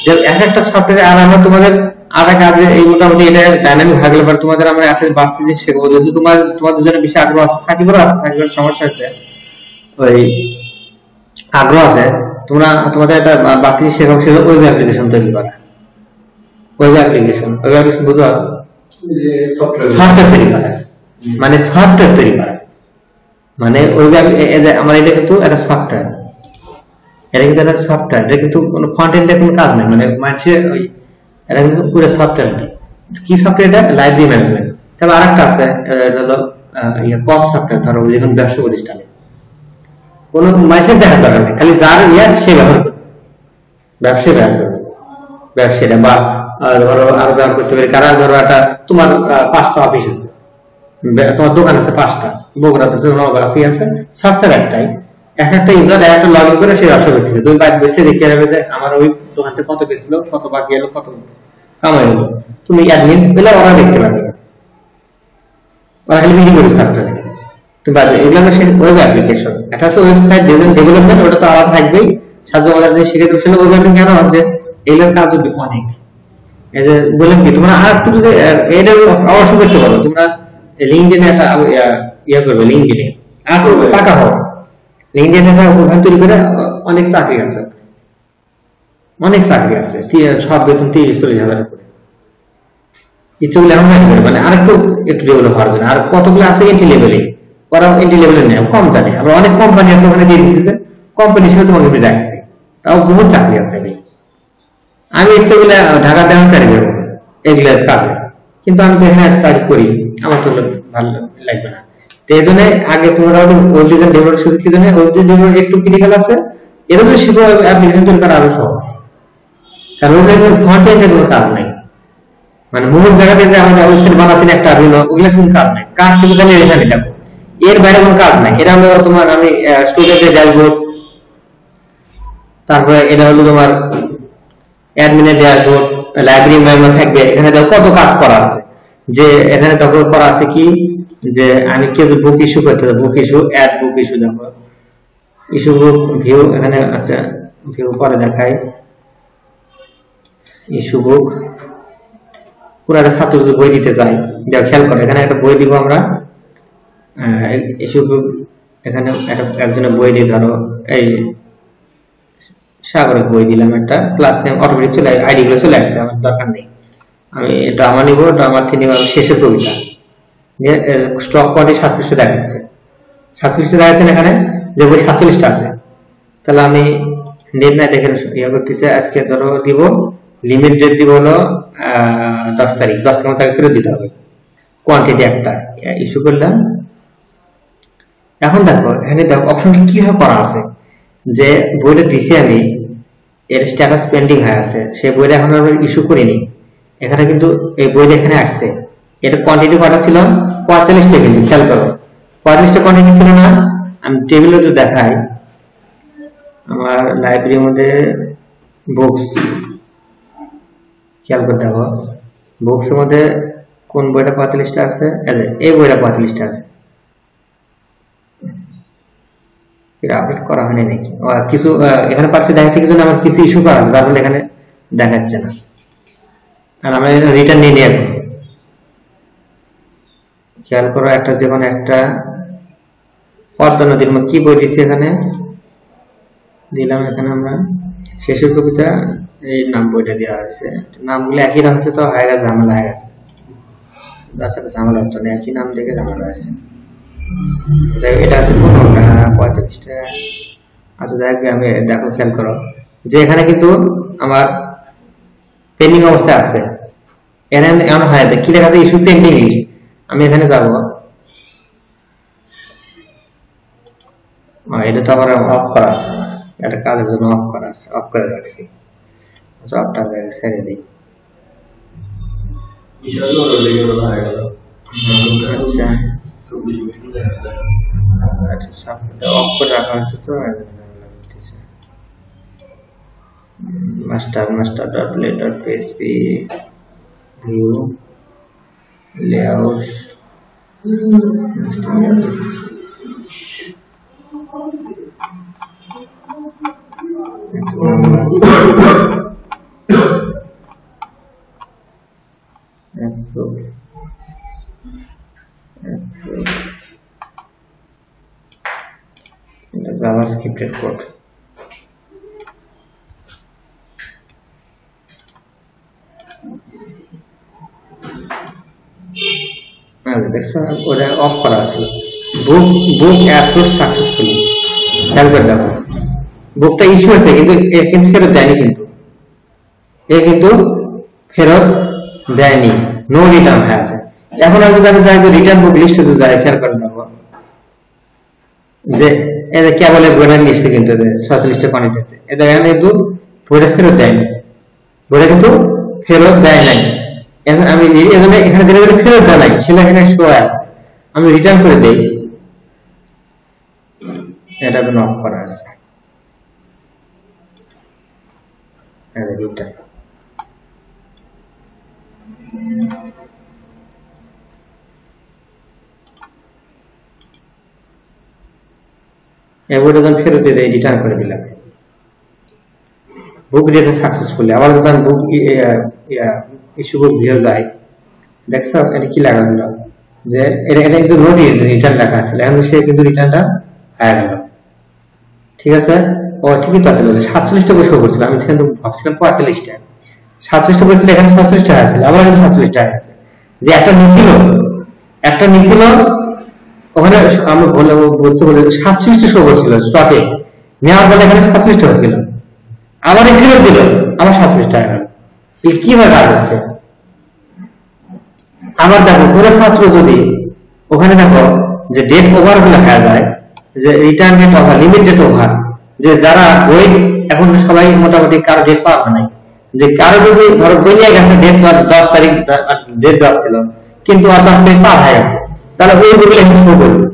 Speaker 1: যে এক একটা সফটওয়্যারে। আর আমরা তোমাদের আর একটা কাজে এই মোটামুটি এটা ডাইনামিক হয়ে গেলে পর তোমাদের আমরা একটা বাস্তব জিনিস শেখাবো। যদি তোমাদের জন্য বেশি আগ্রহ আছে, সাকিবেরও আছে, সাকিবের সমস্যা আছে, ওই আগ্রহ আছে, তোমাদের একটা বাড়তি জিনিস শেখাবো, সেটা ওয়েব অ্যাপ্লিকেশন তৈরি করা। ওয়েব অ্যাপ্লিকেশন বুঝো, সফটওয়্যার তৈরি করা, মানে সফটওয়্যার তৈরি করা, মানে ওয়েব আমার এটা কিন্তু একটা সফটওয়্যার, এটা কিন্তু একটা সফটওয়্যার, এটা কিন্তু কোনো ফ্রন্ট এন্ডের কোনো কাজ নেই, মানে মানুষের ওই এটা কিন্তু পুরো সফটওয়্যার। কি সফটওয়্যার? এটা লাইব্রেরি ম্যানেজমেন্ট। তবে আরেকটা আছে, এটা হলো কস্ট সফটওয়্যার। ধরো যেমন ব্যবসা প্রতিষ্ঠানে কোনো মানুষের দেখা দরকার নেই, খালি যার সে ব্যবহার করবে, ব্যবসায় ব্যবহার করবে, ব্যবসায়ীরা। বা ধরো আরো ব্যবহার করতে পারে কারা, ধরো একটা তোমার 5টা অফিস আছে, তোমার দোকান আছে 5টা, বগুড়াতে আছে, নওগাঁতে আছে, সফটওয়্যার একটাই, একটা ইউজার একটা লগ ইন করে সে ব্যবসা করতেছে। তুমি বাইরে বসে দেখতে যাবে যে আমার ওই দোকানতে কত বেচলো, কত বাকি এলো, কত কামাই হলো, তুমি অ্যাডমিন পেলে ওরা দেখতে পারবে, ওরা খালি ভিডিও করে সফটওয়্যার। তুমি বাদ এগুলো ওয়েব অ্যাপ্লিকেশন। একটা হচ্ছে ওয়েবসাইট ডেভেলপমেন্ট, ওটা তো আলাদা থাকবেই। সাহায্য আমাদের শিখে দেবো ওয়েব অ্যাপ্লিকেশন কেন হচ্ছে এগুলোর কাজ অনেক। এই যে বললাম কি, তোমরা আর একটু যদি এটা অবশ্যই করতে পারো, তোমরা লিঙ্কডইনে একটা করবে, লিঙ্কডইনে আর টাকা হবে, লিঙ্কডইনে একটা প্রোফাইল তৈরি করে অনেক চাকরি আছে, অনেক চাকরি আছে, সব বেতন 30-40 হাজার করে। ইচ্ছেগুলো এমন করে মানে আরেকটু একটু ডেভেলপ হওয়ার জন্য। আর কতগুলো আছে এন্ট্রি লেভেলে, ওরা এন্ট্রি লেভেলে নেই, কম জানে। আমরা অনেক কোম্পানি আছে ওখানে দিয়ে দিচ্ছি, যে কোম্পানি হিসেবে তোমাকে রাখবে, তাও বহুত চাকরি আছে। আমি ইচ্ছেগুলো ঢাকা দেওয়ার চাকরি করবো এগুলোর কাজে, কিন্তু আমি তো এখানে কাজ করি, আমার তো ভালো লাগবে না। তো এই জন্য আগে তোমরা ওয়েব ডিজাইন ডেভেলপ শুরু কি জন্য ওয়েব ডিজাইন ডেভেলপ একটু ক্রিটিক্যাল আছে, এটা তো শিখো অ্যাপ্লিকেশন তৈরি করা আরো সহজ। কারণ ওয়েব ডিজাইন ফ্রন্ট এন্ডের কোনো কাজ নাই, মানে মূল জায়গাতে যে আমরা ওয়েবসাইট বানাচ্ছি একটা হলো, ওগুলো কোনো কাজ নাই, কাজ শুধু খালি এখানে দেখো, এর বাইরে কোনো কাজ নাই। এটা হলো তোমার আমি স্টুডেন্টের ড্যাশবোর্ড, তারপরে এটা হলো তোমার অ্যাডমিনের ড্যাশবোর্ড, লাইব্রেরি ম্যানুয়াল থাকবে, এখানে দেখো কত কাজ করা আছে। যে এখানে দেখো করা আছে কি, যে আমি কি বুক ইস্যু করতে হবে, বুক ইস্যু, অ্যাড বুক ইস্যু, দেখো ইস্যু বুক ভিউ এখানে, আচ্ছা ভিউ পরে দেখাই। ইস্যু বুক পুরো একটা ছাত্র যদি বই দিতে চাই, দেখো খেয়াল করো, এখানে একটা বই দিব আমরা, ইস্যু বুক, এখানে একজনের বই দিই, ধরো এই সাগরের বই দিলাম, একটা ক্লাস নেম অটোমেটিক চলে, আইডি গুলো চলে আসছে, আমার দরকার নেই। আমি ড্রামা নিব, ড্রামা থেকে নিব শেষের কবিতা, স্টক কোয়ান্টি 37 দেখাচ্ছে, 37 দেখাচ্ছেন এখানে, যে বই 47টা আছে। তাহলে আমি নেট না দেখে করতেছে, আজকে ধরো দিব লিমিট ডেট দিব হলো 10 তারিখ, 10 তারিখ মতো করে দিতে হবে, কোয়ান্টিটি একটা ইস্যু করলাম। এখন দেখো এখানে দেখো অপশন কিভাবে করা আছে, যে বইটা দিছি আমি, এর স্ট্যাটাস পেন্ডিং হয়ে আছে, সেই বইটা এখন আমরা ইস্যু করিনি। এখানে কিন্তু এই বইটা এখানে আসছে, এটা কোয়ান্টিটি কটা ছিল 45টা, কিন্তু খেয়াল করো 45টা কোয়ান্টিটি ছিল না। আমি টেবিলে তো দেখাই, আমার লাইব্রেরির মধ্যে বুকস, খেয়াল করে দেখো বুকসের মধ্যে কোন বইটা 45টা আছে, এই বইটা 45টা আছে। আপডেট করা হয়নি নাকি, কিছু এখানে পার্টি দেখাচ্ছে, কিছু আমার কিছু ইস্যু করা আছে, তার ফলে এখানে দেখাচ্ছে না। আর আমি রিটার্ন নিয়ে নিয়ে এখন খেয়াল করো, একটা যে কোনো একটা পদ্মা নদীর মধ্যে কি বই দিচ্ছি, এখানে দিলাম, এখানে আমরা শেষের কবিতা, এই নাম বইটা দেওয়া আছে, নামগুলো একই নাম আছে, তো হয়ে গেছে, ঝামেলা হয়ে গেছে, তার সাথে ঝামেলা হচ্ছে না, একই নাম দেখে ঝামেলা আছে। এটা আছে 45টা, আচ্ছা দেখ আমি দেখো খেয়াল করো, যে এখানে কিন্তু আমার পেন্ডিং অবস্থায় আছে, এমন হয় কি লেখা আছে, ইস্যু পেন্ডিং লিস্ট। আমি এখানে যাব, এটা তো আমার অফ করা আছে, একটা কাজের জন্য অফ করা আছে, অফ করে রাখছি, অফটা ছেড়ে দিই। আচ্ছা অফ করে রাখা আছে, তো master.play.php view layouts JavaScript code. দেখছো ওটা অফ করা আছে বুক অ্যাপ্রুভ সাকসেসফুলি খেয়াল করে দেখো বুকটা ইস্যু আছে কিন্তু ফেরত দেয়নি কিন্তু ফেরত দেয়নি নো রিটার্ন হয়ে আছে এখন আমি যদি চাই যে রিটার্ন বুক লিস্টে যে যাই খেয়াল করে দেখো যে এই যে কেবল বইটা লিস্টে কিন্তু 46টা কোয়ান্টিটি আছে এটা এখানে কিন্তু বইটা ফেরত দেয়নি বইটা কিন্তু ফেরত দেয় নাই এখন আমি এখানে যেটা ফেরত দেয় নাই সেটা এখানে শো আছে আমি রিটার্ন করে দেই এটা অফ করা আছে রিটার্ন এবারে যখন ফেরত দিয়ে রিটার্ন করে দিলাম বুক রিটার্ন সাকসেসফুলি আবার যখন বুক ইস্যু বুক ভিউ যায় দেখছো এটা কি লাগা হলো যে এটা কিন্তু নো রিটার্ন লেখা আছে এখন সে কিন্তু রিটার্নটা আয়া গেল ঠিক আছে ও ঠিকই তো আছে 47টা বই শো করছিল আমি কিন্তু ভাবছিলাম 45টা 47টা বই ছিল এখানে 46টা আছে আবার এখানে 47টা আছে যে একটা নিছিল ওখানে আমি বলতে বলে 47টা শো করছিল স্টকে নেওয়ার পরে এখানে 47টা হয়েছিল আবার ফেরত দিল আমার 47টা গেল এই কিভাবে কাজ হচ্ছে আবার দেখো পুরো ছাত্র যদি ওখানে দেখো যে ডেট ওভার গুলো লেখা যায় যে return date over limit date over যে যারা বই এখন সবাই মোটামুটি কারো ডেট পাওয়া নাই যে কারো যদি ধরো বই নিয়ে গেছে ডেট 10 তারিখ ডেট দেওয়া ছিল কিন্তু আর 10 তারিখ পার হয়ে গেছে তাহলে ওই বইগুলো এখানে শো করবে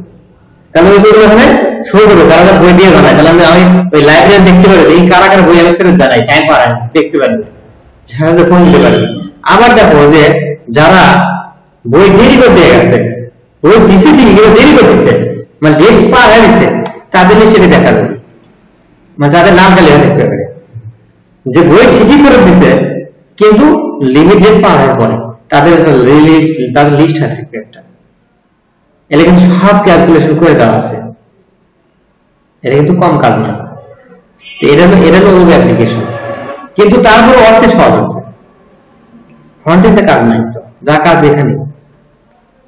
Speaker 1: তাহলে ওই বইগুলো এখানে শো করবে যারা বই দিয়ে জানায় তাহলে আমি ওই লাইব্রেরি দেখতে পারি এই কারা কারা বই আমি ফেরত জানাই টাইম পার হয়ে গেছে দেখতে পারবে সাহায্য ফোন দিতে পারবে আবার দেখো যে যারা বই দেরি করে দিয়ে গেছে বই দিছে ঠিকই কিন্তু দেরি করতেছে মানে ডেট পার হয়ে গেছে তাদের সেটা দেখা যাবে মানে তাদের নাম গেলে দেখতে পাবে যে বই ঠিকই করে দিছে কিন্তু লিমিট ডেট পার হওয়ার পরে তাদের লিস্ট থাকবে একটা এটা কিন্তু সব ক্যালকুলেশন করে দেওয়া আছে এটা কিন্তু কম কাজ না এটা হলো ওয়েব অ্যাপ্লিকেশন কিন্তু তারপর অর্থে সহজ আছে ফ্রন্ট-এন্ডে কাজ নাই তো যা কাজ এখানে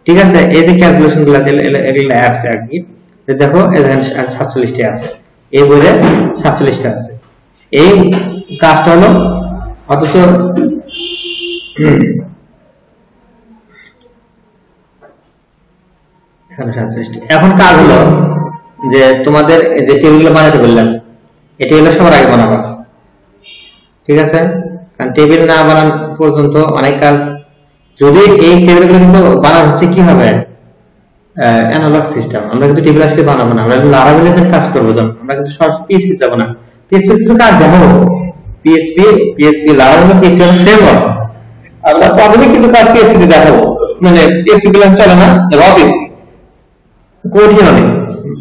Speaker 1: ঠিক আছে এই যে ক্যালকুলেশন গুলো আছে এগুলো অ্যাপস আর কি দেখো এখানে 47টা আছে এই বইয়ে 47টা আছে এই কাজটা হলো অথচ এখন কাজ হলো যে তোমাদের যে টেবিলগুলো বানাতে বললাম এই টেবিলটা সবার আগে বানাবা ঠিক আছে কারণ টেবিল না বানানো পর্যন্ত অনেক কাজ যদি এই টেবিলগুলো কিন্তু বানানো হচ্ছে কি হবে অ্যানালগ সিস্টেম আমরা কিন্তু টেবিল আসলে বানাবো না আমরা লারাভেলের কাজ করবো যখন আমরা কিন্তু সরাসরি পিএইচপি যাব না পিএইচপি কিছু কাজ দেখাবো পিএইচপি লারাভেল পিএইচপি ফ্রেমওয়ার্ক আমরা প্রাথমিক কিছু কাজ পিএইচপি তে দেখাবো মানে পিএইচপি গুলো চলে না র পিএইচপি কঠিন অনেক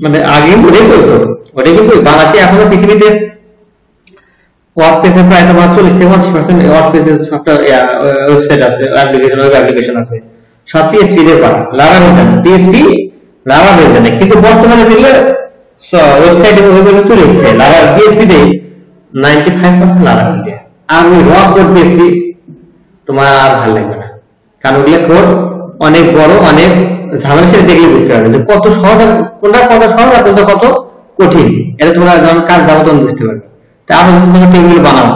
Speaker 1: মানে আগে বলে চলতো ওটা কিন্তু বাংলাদেশে এখনো পৃথিবীতে ওয়ার্ডপ্রেসে প্রায় তোমার 40-50% ওয়ার্ডপ্রেসের সফটওয়্যার ওয়েবসাইট আছে ওয়েব অ্যাপ্লিকেশন আছে সব পিএইচপি দিয়ে পারে লারাভেল না পিএইচপি লারাভেল না কিন্তু বর্তমানে যেগুলো ওয়েবসাইটে ওইগুলো তৈরি হচ্ছে লারাভেল পিএইচপি দিয়ে 95% লারাভেল দিয়ে আর ওই র কোড পিএইচপি তোমার আর ভালো লাগবে না কারণ ওগুলো কোড অনেক বড় অনেক ঝামেলা সেটা দেখলে বুঝতে পারবে যে কত সহজ কোনটা কত সহজ আর কোনটা কত কঠিন এটা তোমরা যখন কাজ যাবো তখন বুঝতে পারবে তা আমরা যদি টেবিল বানাও